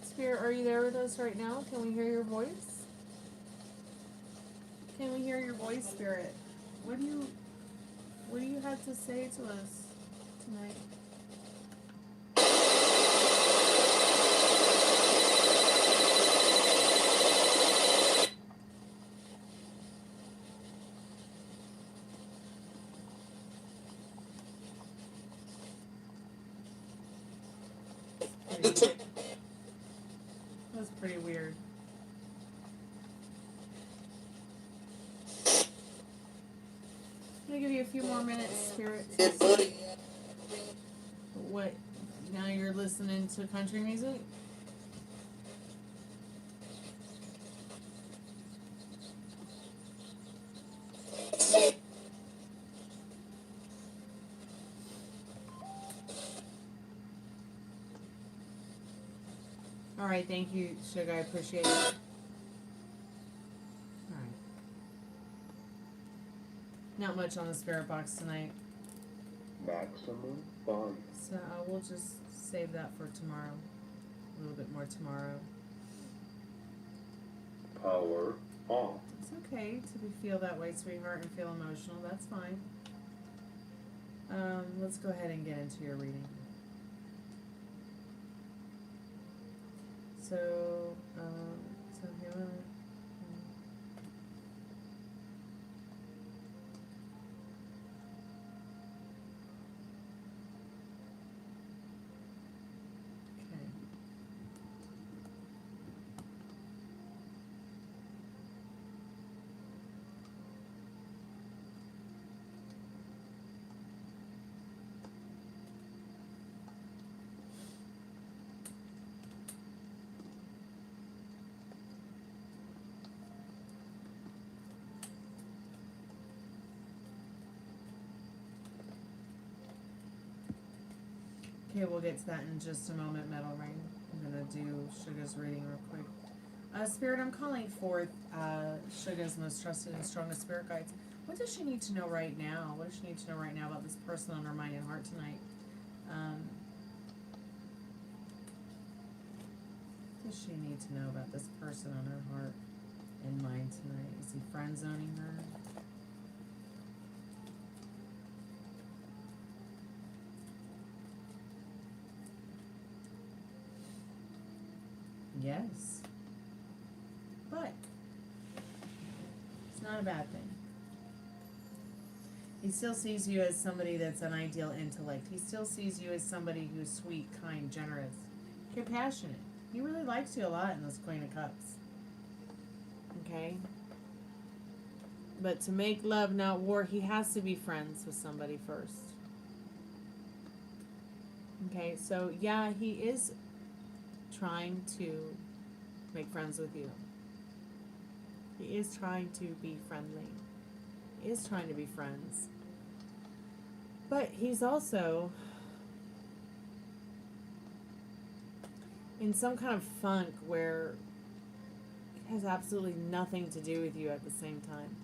Spirit, are you there with us right now? Can we hear your voice? Can we hear your voice, Spirit? What do you have to say to us tonight? That's pretty weird. I'm gonna give you a few more minutes, Spirit. What? Now you're listening to country music? Alright, thank you, Sugar. I appreciate it. Alright. Not much on the Spiritbox tonight. Maximum fun. So we'll just save that for tomorrow. A little bit more tomorrow. Power off. It's okay to feel that way, sweetheart, and feel emotional. That's fine. Let's go ahead and get into your reading. So here. Okay, we'll get to that in just a moment, Metal Ring. I'm going to do Suga's reading real quick. Spirit, I'm calling forth Suga's most trusted and strongest spirit guides. What does she need to know right now? What does she need to know right now about this person on her mind and heart tonight? What does she need to know about this person on her heart and mind tonight? Is he friend zoning her? Yes. But it's not a bad thing. He still sees you as somebody that's an ideal intellect. He still sees you as somebody who's sweet, kind, generous, compassionate. He really likes you a lot in this Queen of Cups. Okay? But to make love, not war, he has to be friends with somebody first. Okay, so yeah, he is trying to make friends with you. He is trying to be friendly. He is trying to be friends. But he's also in some kind of funk where it has absolutely nothing to do with you at the same time.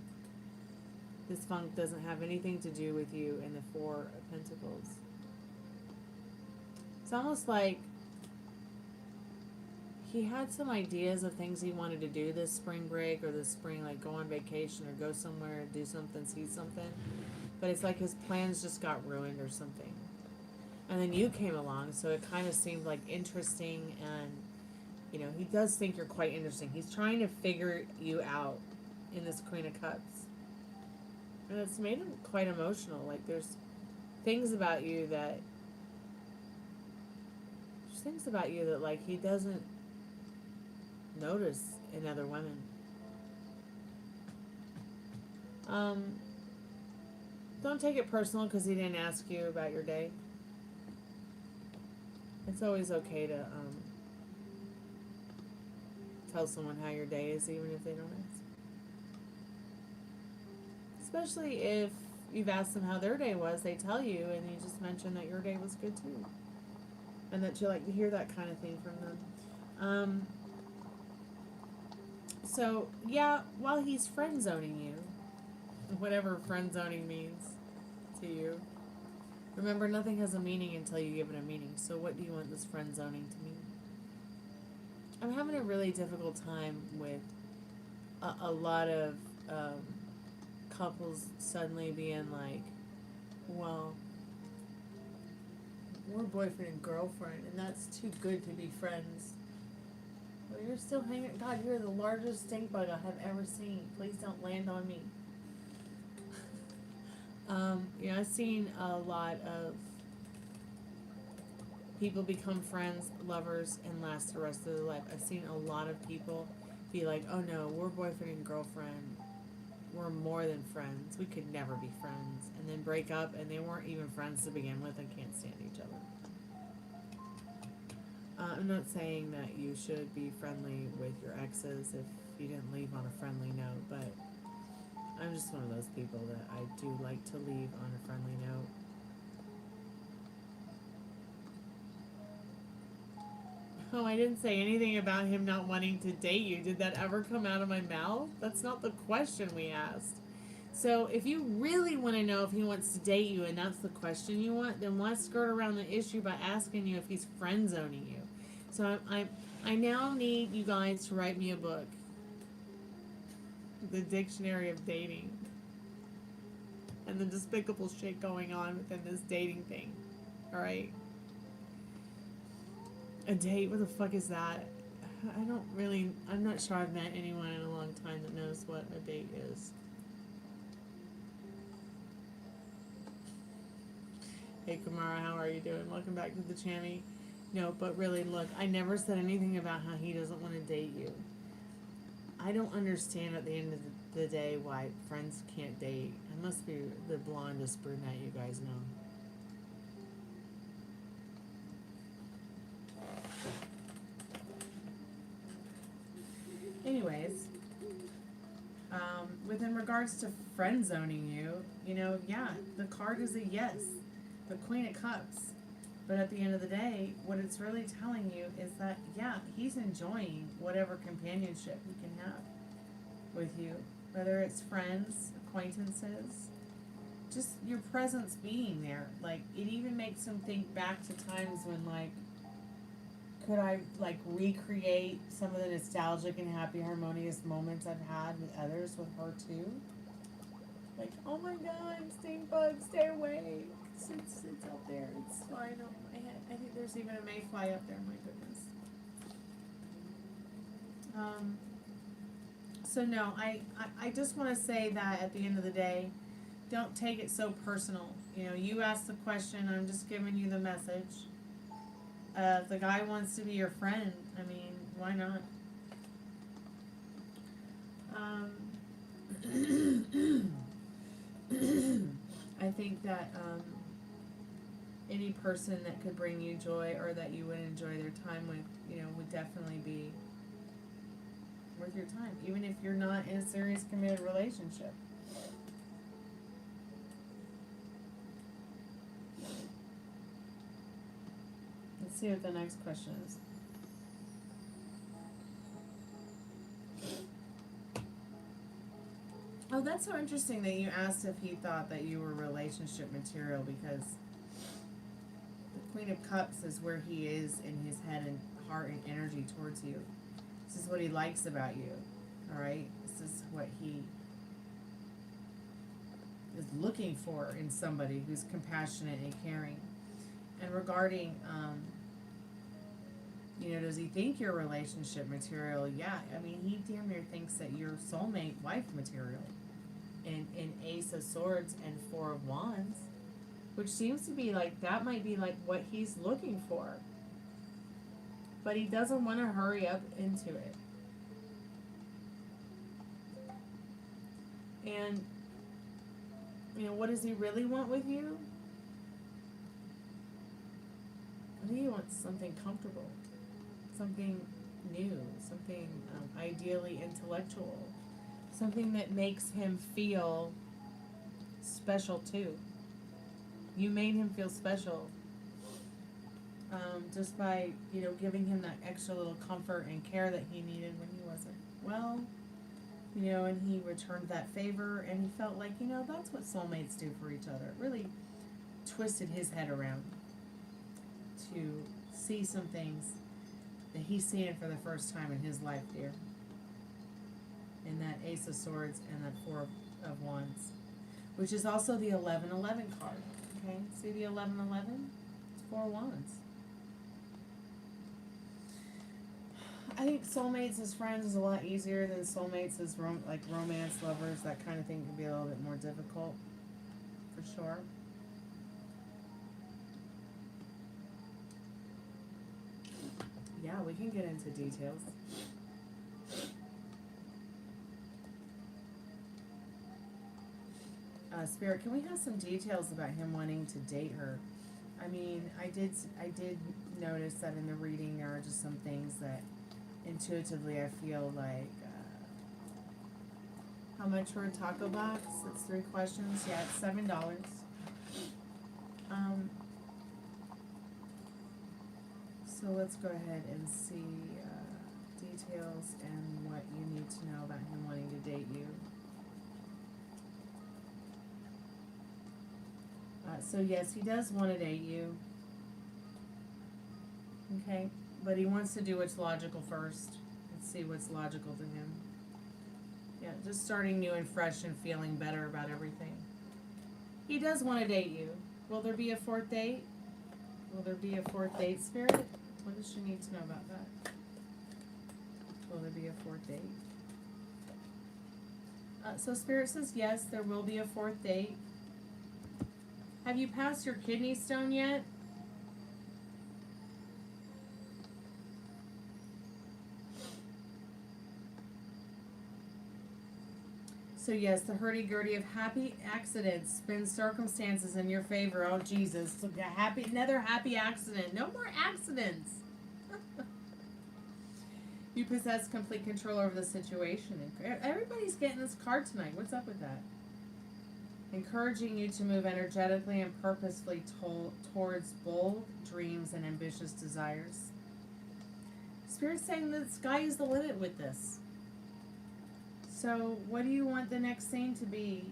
This funk doesn't have anything to do with you in the Four of Pentacles. It's almost like he had some ideas of things he wanted to do this spring break or this spring, like go on vacation or go somewhere, do something, see something. But it's like his plans just got ruined or something. And then you came along, so it kind of seemed like interesting, and, you know, he does think you're quite interesting. He's trying to figure you out in this Queen of Cups. And it's made him quite emotional. Like, there's things about you that, like, he doesn't notice in other women. Don't take it personal because he didn't ask you about your day. It's always okay to tell someone how your day is, even if they don't ask. Especially if you've asked them how their day was, they tell you, and you just mention that your day was good too. And that you like to hear that kind of thing from them. So, yeah, while he's friend zoning you, whatever friend zoning means to you, remember, nothing has a meaning until you give it a meaning. So what do you want this friend zoning to mean? I'm having a really difficult time with a lot of couples suddenly being like, well, we're boyfriend and girlfriend, and that's too good to be friends. Well, you're still hanging. God, you're the largest stink bug I have ever seen. Please don't land on me. You know, I've seen a lot of people become friends, lovers, and last the rest of their life. I've seen a lot of people be like, oh no, we're boyfriend and girlfriend. We're more than friends. We could never be friends. And then break up, and they weren't even friends to begin with and can't stand each other. I'm not saying that you should be friendly with your exes if you didn't leave on a friendly note, but I'm just one of those people that I do like to leave on a friendly note. Oh, I didn't say anything about him not wanting to date you. Did that ever come out of my mouth? That's not the question we asked. So if you really want to know if he wants to date you and that's the question you want, then why skirt around the issue by asking you if he's friend zoning you? So I now need you guys to write me a book. the dictionary of dating and the despicable shit going on within this dating thing. Alright? A date? What the fuck is that? I'm not sure I've met anyone in a long time that knows what a date is. Hey Kamara, how are you doing? Welcome back to the channel. No, but really, look, I never said anything about how he doesn't want to date you. I don't understand at the end of the day why friends can't date. I must be the blondest brunette you guys know. Anyways, within regards to friend zoning you, yeah, the card is a yes. The Queen of Cups. But at the end of the day, what it's really telling you is that, yeah, he's enjoying whatever companionship he can have with you. Whether it's friends, acquaintances, just your presence being there. Like, it even makes him think back to times when, like, could I, like, recreate some of the nostalgic and happy, harmonious moments I've had with others with her, too? Like, oh my god, stink bug, stay away. It's up there. It's fine. I think there's even a mayfly up there. My goodness. So no, I just want to say that at the end of the day, don't take it so personal. You asked the question. I'm just giving you the message. If the guy wants to be your friend, I mean, why not? I think that any person that could bring you joy or that you would enjoy their time with, would definitely be worth your time, even if you're not in a serious committed relationship. Let's see what the next question is. Oh, that's so interesting that you asked if he thought that you were relationship material, because the Queen of Cups is where he is in his head and heart and energy towards you. This is what he likes about you, alright? This is what he is looking for in somebody who's compassionate and caring. And regarding, does he think you're relationship material? Yeah, I mean, he damn near thinks that you're soulmate wife material. In Ace of Swords and Four of Wands, which seems to be like, that might be like what he's looking for. But he doesn't want to hurry up into it. And, what does he really want with you? I think he wants something comfortable, something new, something ideally intellectual, something that makes him feel special too. You made him feel special just by, giving him that extra little comfort and care that he needed when he wasn't well, and he returned that favor, and he felt like, that's what soulmates do for each other. It really twisted his head around to see some things that he's seeing for the first time in his life, dear. In that Ace of Swords and that Four of Wands, which is also the 1111 card. Okay, see the 1111? It's 4 Wands. I think soulmates as friends is a lot easier than soulmates as romance lovers. That kind of thing can be a little bit more difficult, for sure. Yeah, we can get into details. Spirit, can we have some details about him wanting to date her? I mean, I did notice that in the reading there are just some things that intuitively I feel like, how much for a taco box? It's 3 questions. Yeah, it's $7. So let's go ahead and see details and what you need to know about him wanting to date you. So yes, he does want to date you. Okay, but he wants to do what's logical first. Let's see what's logical to him. Yeah, just starting new and fresh and feeling better about everything. He does want to date you. Will there be a fourth date? Will there be a fourth date, Spirit? What does she need to know about that? Will there be a fourth date? So Spirit says yes, there will be a fourth date. Have you passed your kidney stone yet? So yes, the hurdy-gurdy of happy accidents spin circumstances in your favor. Oh Jesus, look, another happy accident. No more accidents. You possess complete control over the situation. Everybody's getting this card tonight. What's up with that? Encouraging you to move energetically and purposefully towards bold dreams and ambitious desires. Spirit's saying the sky is the limit with this. So, what do you want the next scene to be?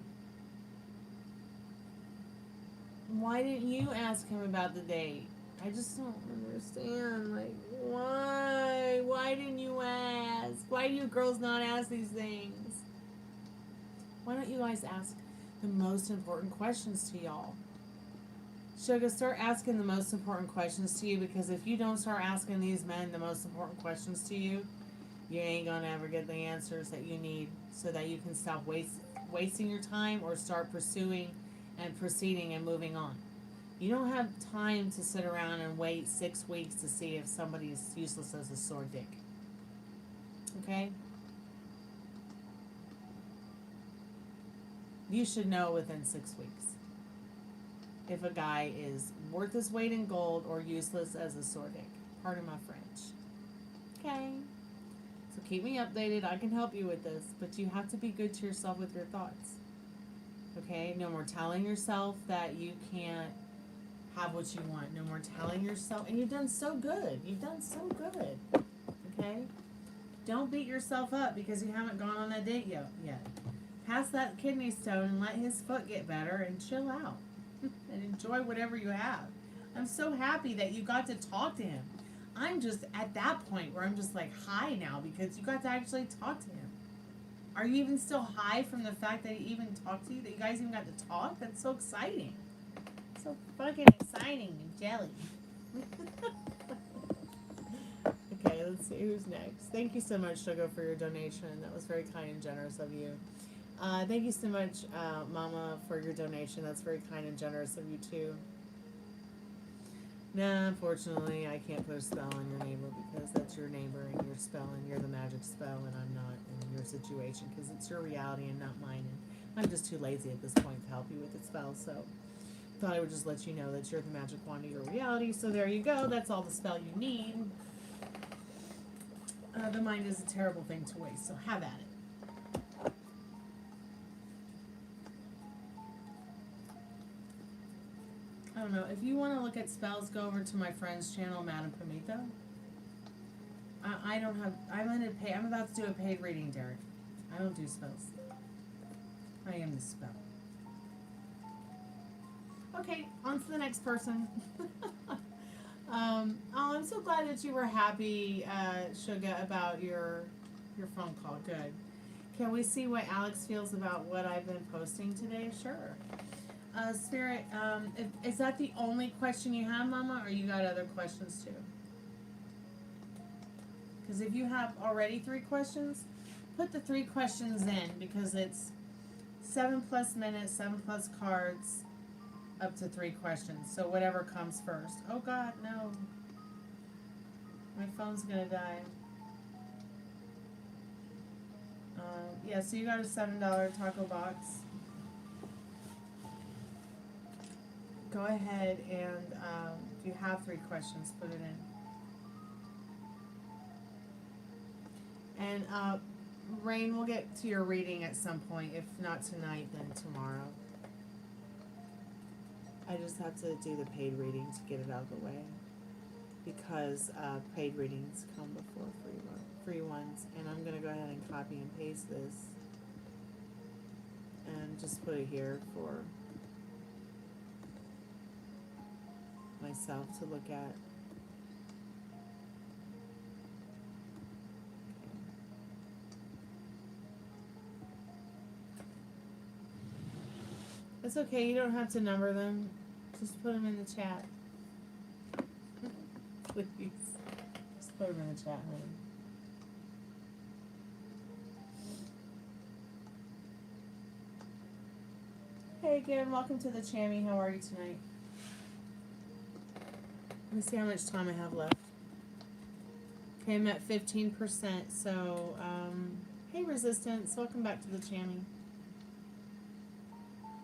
Why didn't you ask him about the date? I just don't understand. Like, why? Why didn't you ask? Why do you girls not ask these things? Why don't you guys ask the most important questions to y'all? Sugar, start asking the most important questions to you, because if you don't start asking these men the most important questions to you, you ain't gonna ever get the answers that you need so that you can stop wasting your time or start pursuing and proceeding and moving on. You don't have time to sit around and wait 6 weeks to see if somebody is useless as a sore dick. Okay? You should know within 6 weeks if a guy is worth his weight in gold or useless as a sore dick. Pardon my French. Okay? So keep me updated. I can help you with this, but you have to be good to yourself with your thoughts. Okay? No more telling yourself that you can't have what you want. No more telling yourself, and you've done so good. You've done so good. Okay? Don't beat yourself up because you haven't gone on that date yet. Pass that kidney stone and let his foot get better and chill out. And enjoy whatever you have. I'm so happy that you got to talk to him. I'm just at that point where I'm just like high now because you got to actually talk to him. Are you even still high from the fact that he even talked to you? That you guys even got to talk? That's so exciting. So fucking exciting and jelly. Okay, let's see who's next. Thank you so much, Sugar, for your donation. That was very kind and generous of you. Thank you so much, Mama, for your donation. That's very kind and generous of you, too. Nah, unfortunately, I can't put a spell on your neighbor because that's your neighbor and your spell and you're the magic spell and I'm not in your situation because it's your reality and not mine. And I'm just too lazy at this point to help you with the spell, so thought I would just let you know that you're the magic wand of your reality. So there you go. That's all the spell you need. The mind is a terrible thing to waste, so have at it. I don't know. If you want to look at spells, go over to my friend's channel, Madame Pimito. I don't have. I'm about to do a paid reading, Derek. I don't do spells. I am the spell. Okay, on to the next person. I'm so glad that you were happy, Suga, about your phone call. Good. Can we see what Alex feels about what I've been posting today? Sure. Spirit, is that the only question you have, Mama, or you got other questions too? Because if you have already 3 questions, put the 3 questions in because it's 7+ minutes, 7+ cards, up to 3 questions. So whatever comes first. Oh God, no. My phone's gonna die. Yeah, so you got a $7 taco box. Go ahead and if you have 3 questions, put it in. And Rain, we'll get to your reading at some point. If not tonight, then tomorrow. I just have to do the paid reading to get it out of the way. Because paid readings come before free ones. And I'm going to go ahead and copy and paste this. And just put it here for myself to look at. It's okay. You don't have to number them. Just put them in the chat. Please. Just put them in the chat, honey. Hey again, welcome to the Chammy. How are you tonight? Let me see how much time I have left. Okay, I'm at 15%, so, hey Resistance, welcome back to the Chammy.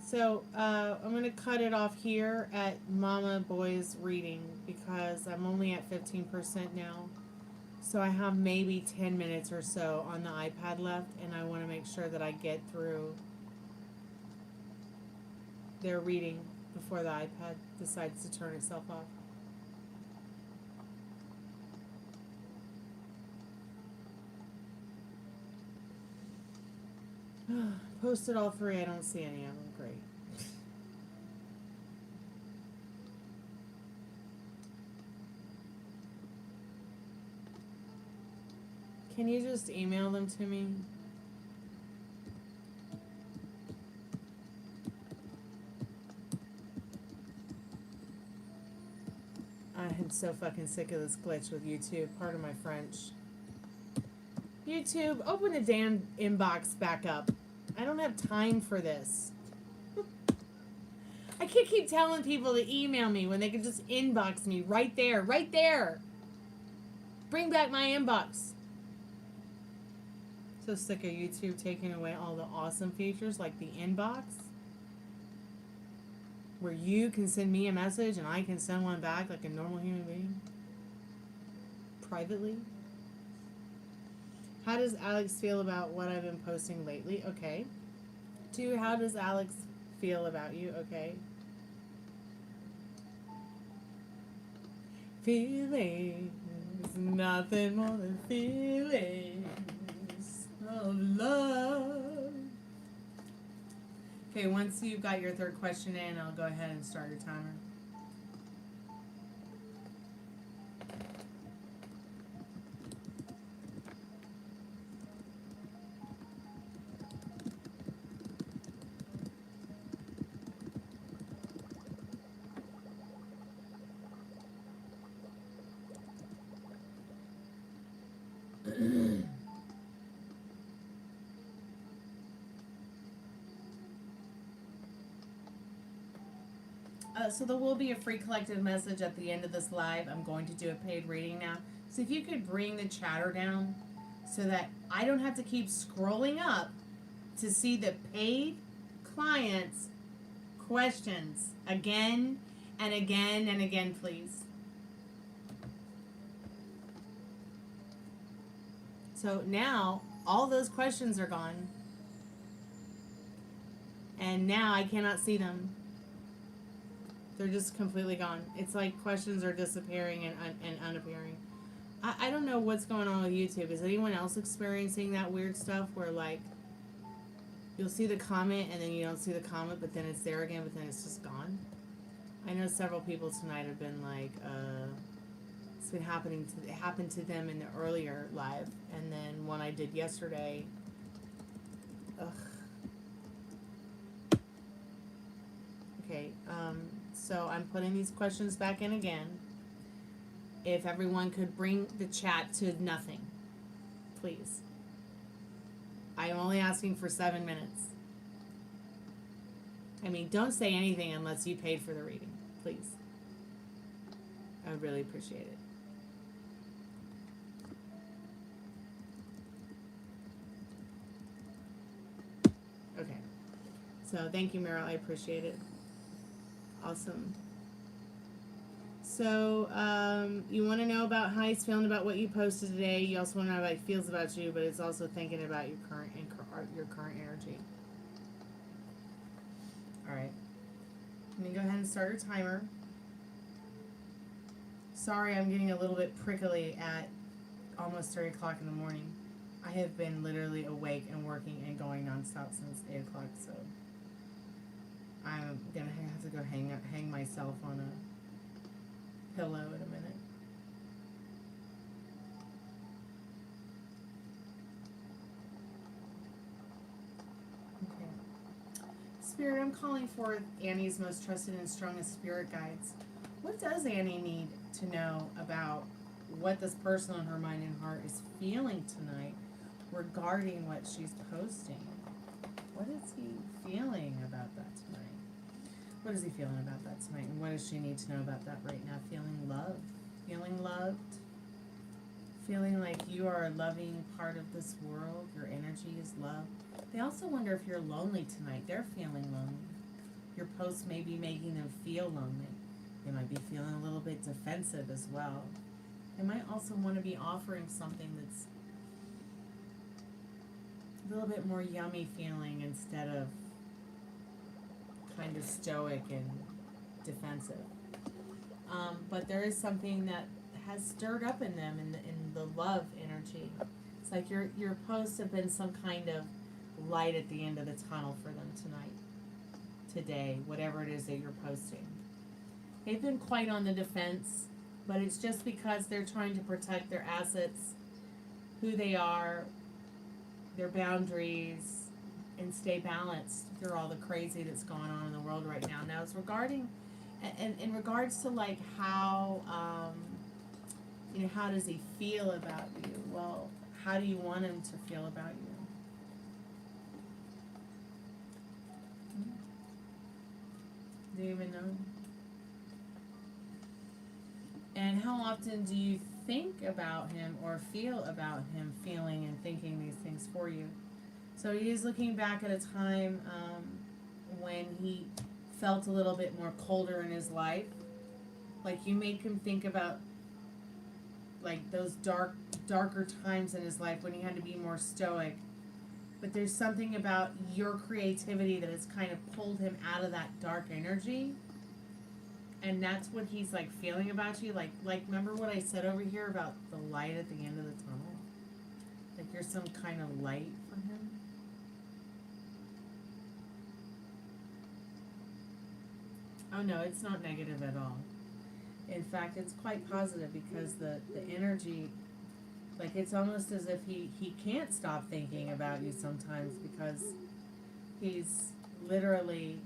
So, I'm going to cut it off here at Mama Boy's reading because I'm only at 15% now. So I have maybe 10 minutes or so on the iPad left, and I want to make sure that I get through their reading before the iPad decides to turn itself off. Posted all three. I don't see any of them. Great. Can you just email them to me? I'm so fucking sick of this glitch with YouTube. Pardon my French. YouTube, open the damn inbox back up. I don't have time for this. I can't keep telling people to email me when they can just inbox me right there. Right there. Bring back my inbox. So sick of YouTube taking away all the awesome features like the inbox. Where you can send me a message and I can send one back like a normal human being. Privately. How does Alex feel about what I've been posting lately? Okay. 2, how does Alex feel about you? Okay. Feelings, nothing more than feelings of love. Okay, once you've got your third question in, I'll go ahead and start your timer. So there will be a free collective message at the end of this live. I'm going to do a paid reading now. So if you could bring the chatter down so that I don't have to keep scrolling up to see the paid clients' questions again and again and again, please. So now all those questions are gone. And now I cannot see them. They're just completely gone. It's like questions are disappearing and unappearing. I don't know what's going on with YouTube. Is anyone else experiencing that weird stuff where, like, you'll see the comment and then you don't see the comment, but then it's there again, but then it's just gone? I know several people tonight have been like, it's been happening to, it happened to them in the earlier live, and then one I did yesterday. Ugh. Okay, so I'm putting these questions back in again. If everyone could bring the chat to nothing, please. I am only asking for 7 minutes. I mean, don't say anything unless you paid for the reading, please. I would really appreciate it. Okay. So thank you, Meryl. I appreciate it. Awesome. So, you want to know about how he's feeling about what you posted today. You also want to know how he feels about you, but it's also thinking about your current energy. All right. Let me go ahead and start your timer. Sorry, I'm getting a little bit prickly at almost 3 o'clock in the morning. I have been literally awake and working and going nonstop since 8 o'clock, so I'm gonna have to go hang myself on a pillow in a minute. Okay. Spirit, I'm calling forth Annie's most trusted and strongest spirit guides. What does Annie need to know about what this person on her mind and heart is feeling tonight regarding what she's posting? What is he feeling about that tonight? What is he feeling about that tonight? And what does she need to know about that right now? Feeling loved. Feeling loved. Feeling like you are a loving part of this world. Your energy is love. They also wonder if you're lonely tonight. They're feeling lonely. Your posts may be making them feel lonely. They might be feeling a little bit defensive as well. They might also want to be offering something that's a little bit more yummy feeling instead of kind of stoic and defensive. But there is something that has stirred up in them in the love energy. It's like your posts have been some kind of light at the end of the tunnel for them tonight, today, whatever it is that you're posting. They've been quite on the defense, but it's just because they're trying to protect their assets, who they are, their boundaries, and stay balanced through all the crazy that's going on in the world right now. Now, it's regarding, and in regards to like how, how does he feel about you? Well, how do you want him to feel about you? Do you even know? And how often do you think about him or feel about him feeling and thinking these things for you? So he is looking back at a time when he felt a little bit more colder in his life. Like you make him think about like those darker times in his life when he had to be more stoic. But there's something about your creativity that has kind of pulled him out of that dark energy. And that's what he's like feeling about you. Like remember what I said over here about the light at the end of the tunnel? Like you're some kind of light for him. Oh no, it's not negative at all. In fact, it's quite positive because the energy, like it's almost as if he can't stop thinking about you sometimes because he's literally,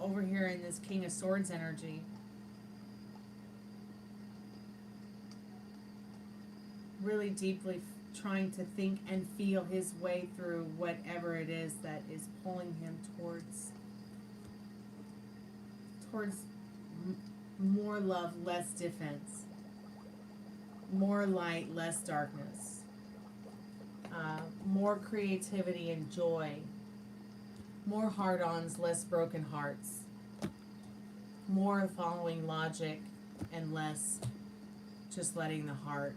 over here in this King of Swords energy, really deeply trying to think and feel his way through whatever it is that is pulling him towards more love, less defense, more light, less darkness, more creativity and joy, more hard-ons, less broken hearts, more following logic and less just letting the heart,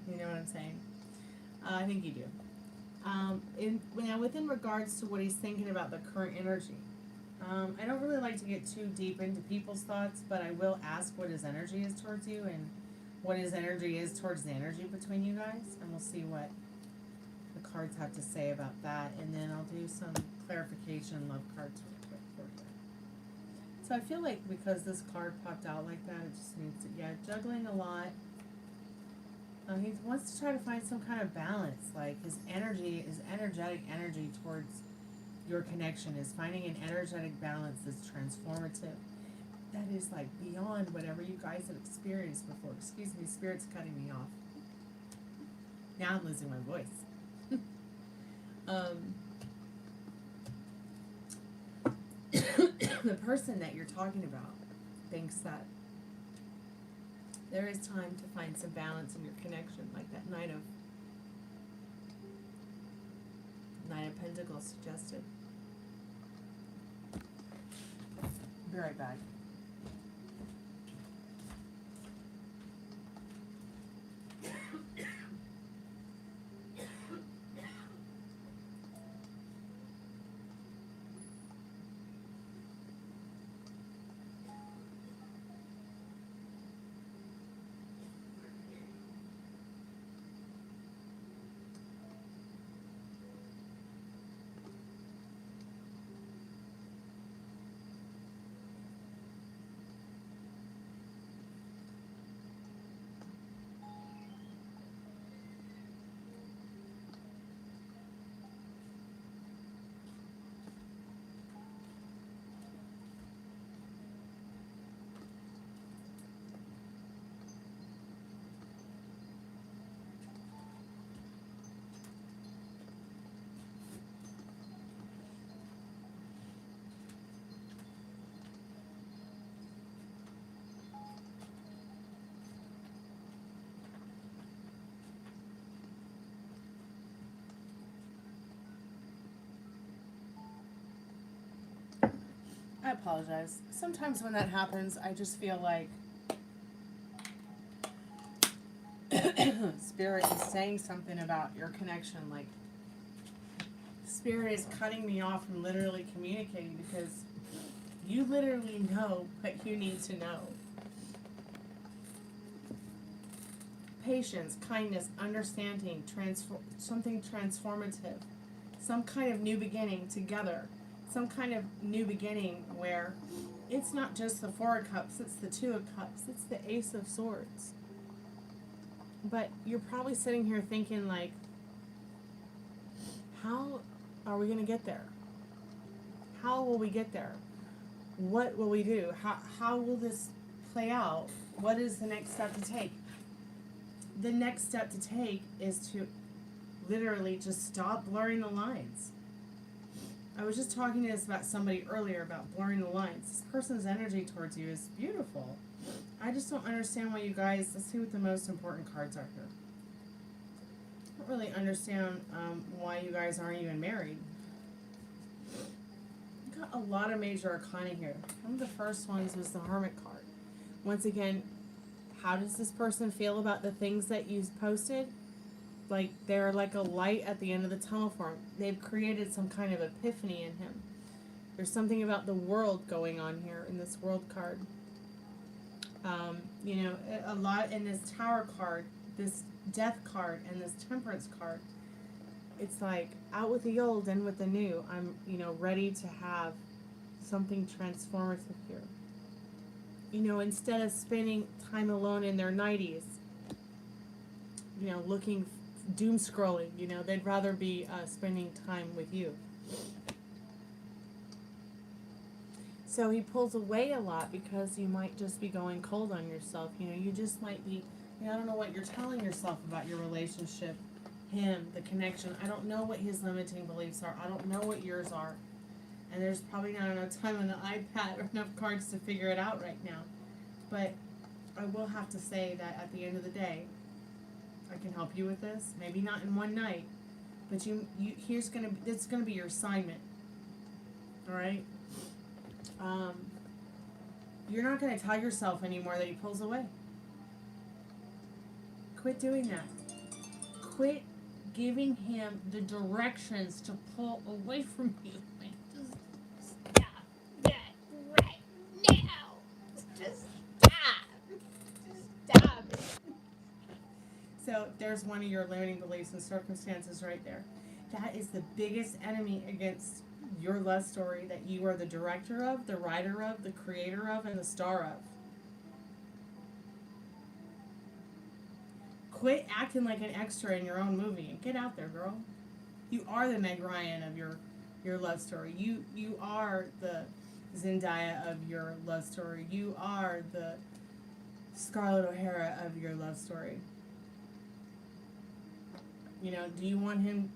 You know what I'm saying? I think you do. Now, within regards to what he's thinking about the current energy, I don't really like to get too deep into people's thoughts, but I will ask what his energy is towards you and what his energy is towards the energy between you guys, and we'll see what the cards have to say about that, and then I'll do some clarification love cards real quick for you. So I feel like because this card popped out like that, it just means that, juggling a lot. He wants to try to find some kind of balance, like his energetic energy towards your connection is finding an energetic balance that's transformative. That is like beyond whatever you guys have experienced before. Excuse me, Spirit's cutting me off. Now I'm losing my voice. The person that you're talking about thinks that there is time to find some balance in your connection, like that Knight of Pentacles suggested. Be right back. I apologize. Sometimes when that happens, I just feel like Spirit is saying something about your connection. Like, Spirit is cutting me off from literally communicating because you literally know what you need to know. Patience, kindness, understanding, something transformative, some kind of new beginning together, some kind of new beginning where it's not just the Four of Cups, it's the Two of Cups, it's the Ace of Swords. But you're probably sitting here thinking, like, how are we going to get there? How will we get there? What will we do? How will this play out? What is the next step to take? The next step to take is to literally just stop blurring the lines. I was just talking to this about somebody earlier about blurring the lines. This person's energy towards you is beautiful. I just don't understand why you guys, let's see what the most important cards are here. I don't really understand why you guys aren't even married. I've got a lot of major arcana here. One of the first ones was the Hermit card. Once again, how does this person feel about the things that you posted? Like, they're like a light at the end of the tunnel for him. They've created some kind of epiphany in him. There's something about the world going on here in this World card. You know, a lot in this Tower card, this Death card, and this Temperance card. It's like, out with the old, in with the new. I'm, you know, ready to have something transformative here. You know, instead of spending time alone in their 90s, you know, looking, doom scrolling, you know, they'd rather be spending time with you. So he pulls away a lot because you might just be going cold on yourself. You know, you just might be, you know, I don't know what you're telling yourself about your relationship, him, the connection. I don't know what his limiting beliefs are. I don't know what yours are. And there's probably not enough time on the iPad or enough cards to figure it out right now. But I will have to say that at the end of the day, I can help you with this. Maybe not in one night, but it's gonna be your assignment. All right. You're not gonna tell yourself anymore that he pulls away. Quit doing that. Quit giving him the directions to pull away from you. Like, just stop that right now. Just stop. Just stop. So there's one of your limiting beliefs and circumstances right there. That is the biggest enemy against your love story that you are the director of, the writer of, the creator of, and the star of. Quit acting like an extra in your own movie and get out there, girl. You are the Meg Ryan of your love story. You are the Zendaya of your love story. You are the Scarlett O'Hara of your love story. You know, do you want him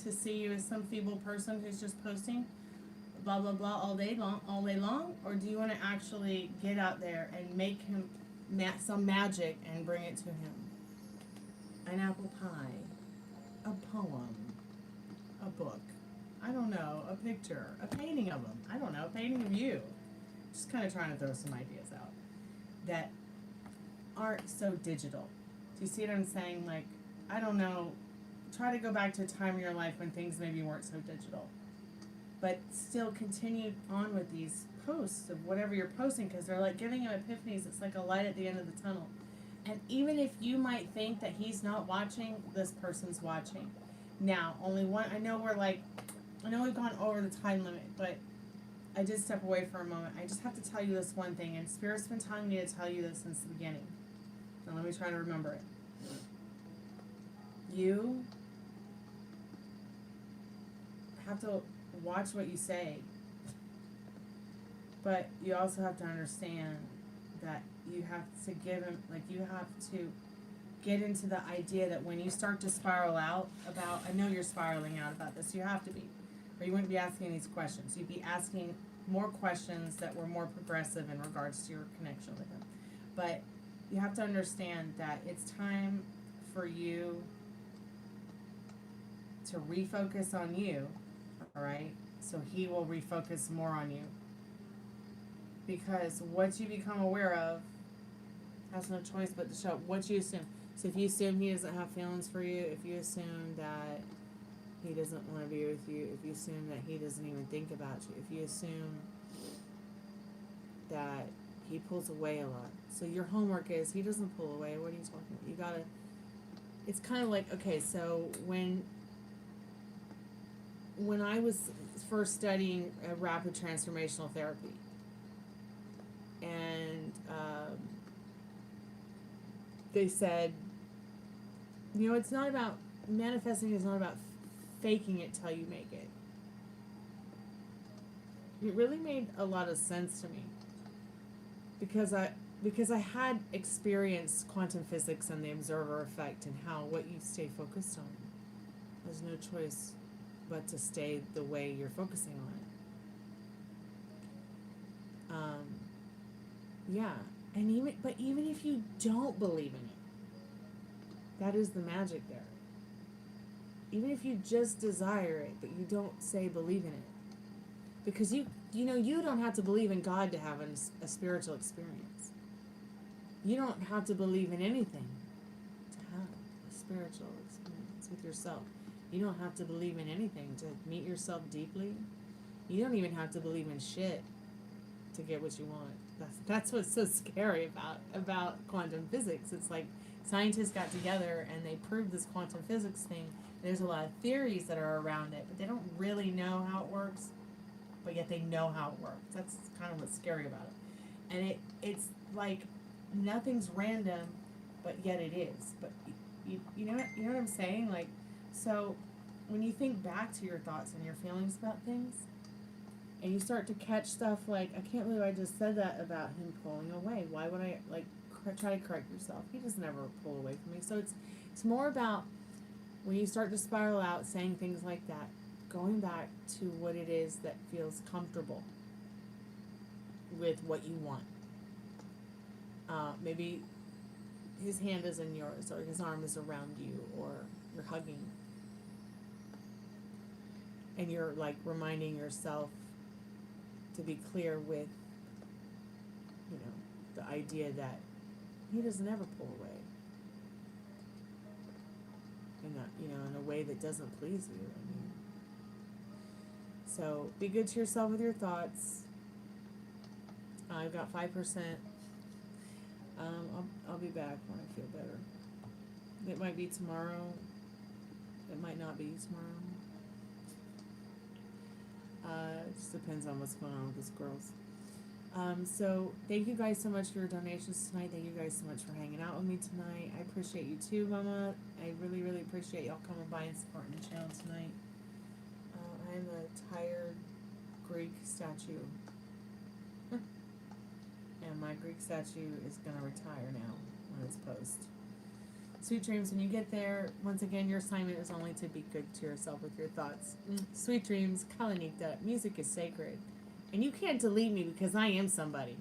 to see you as some feeble person who's just posting blah blah blah all day long, or do you want to actually get out there and make him some magic and bring it to him? An apple pie, a poem, a book, I don't know, a picture, a painting of him, I don't know, a painting of you. Just kind of trying to throw some ideas out that aren't so digital. Do you see what I'm saying? Like, I don't know, try to go back to a time in your life when things maybe weren't so digital. But still continue on with these posts of whatever you're posting, because they're like giving him epiphanies. It's like a light at the end of the tunnel. And even if you might think that he's not watching, this person's watching. Now, only one, I know we've gone over the time limit, but I did step away for a moment. I just have to tell you this one thing, and Spirit's been telling me to tell you this since the beginning. Now let me try to remember it. You have to watch what you say, but you also have to understand that you have to give him, like, you have to get into the idea that when you start to spiral out about, I know you're spiraling out about this, you have to be, or you wouldn't be asking these questions. You'd be asking more questions that were more progressive in regards to your connection with him. But you have to understand that it's time for you to refocus on you, all right? So he will refocus more on you. Because what you become aware of has no choice but to show up. What you assume. So if you assume he doesn't have feelings for you, if you assume that he doesn't want to be with you, if you assume that he doesn't even think about you, if you assume that he pulls away a lot. So your homework is, he doesn't pull away. What are you talking about? You gotta, it's kind of like, okay, so when I was first studying rapid transformational therapy, and they said, you know, it's not about, manifesting is not about faking it till you make it. It really made a lot of sense to me. Because I had experienced quantum physics and the observer effect and how what you stay focused on. There's no choice but to stay the way you're focusing on it. Yeah, and even if you don't believe in it, that is the magic there. Even if you just desire it, but you don't say believe in it, because you don't have to believe in God to have a spiritual experience. You don't have to believe in anything to have a spiritual experience with yourself. You don't have to believe in anything to meet yourself deeply. You don't even have to believe in shit to get what you want. That's what's so scary about quantum physics. It's like scientists got together and they proved this quantum physics thing. There's a lot of theories that are around it, but they don't really know how it works. But yet they know how it works. That's kind of what's scary about it. And it's like nothing's random, but yet it is. But you know what I'm saying? Like, so when you think back to your thoughts and your feelings about things, and you start to catch stuff like, I can't believe I just said that about him pulling away. Why would I, like, try to correct yourself? He doesn't ever pull away from me. So it's more about when you start to spiral out saying things like that, going back to what it is that feels comfortable with what you want. Maybe his hand is in yours, or his arm is around you, or you're hugging. And you're like reminding yourself to be clear with, you know, the idea that he doesn't ever pull away. In a way that doesn't please you. I mean, so be good to yourself with your thoughts. I've got 5%. I'll be back when I feel better. It might be tomorrow. It might not be tomorrow. It just depends on what's going on with this girls. So thank you guys so much for your donations tonight. Thank you guys so much for hanging out with me tonight. I appreciate you too, Mama. I really, really appreciate y'all coming by and supporting the channel tonight. I'm a tired Greek statue. And my Greek statue is going to retire now when it's post. Sweet dreams when you get there. Once again, your assignment is only to be good to yourself with your thoughts. Sweet dreams, Kalanikta. Music is sacred. And you can't delete me because I am somebody.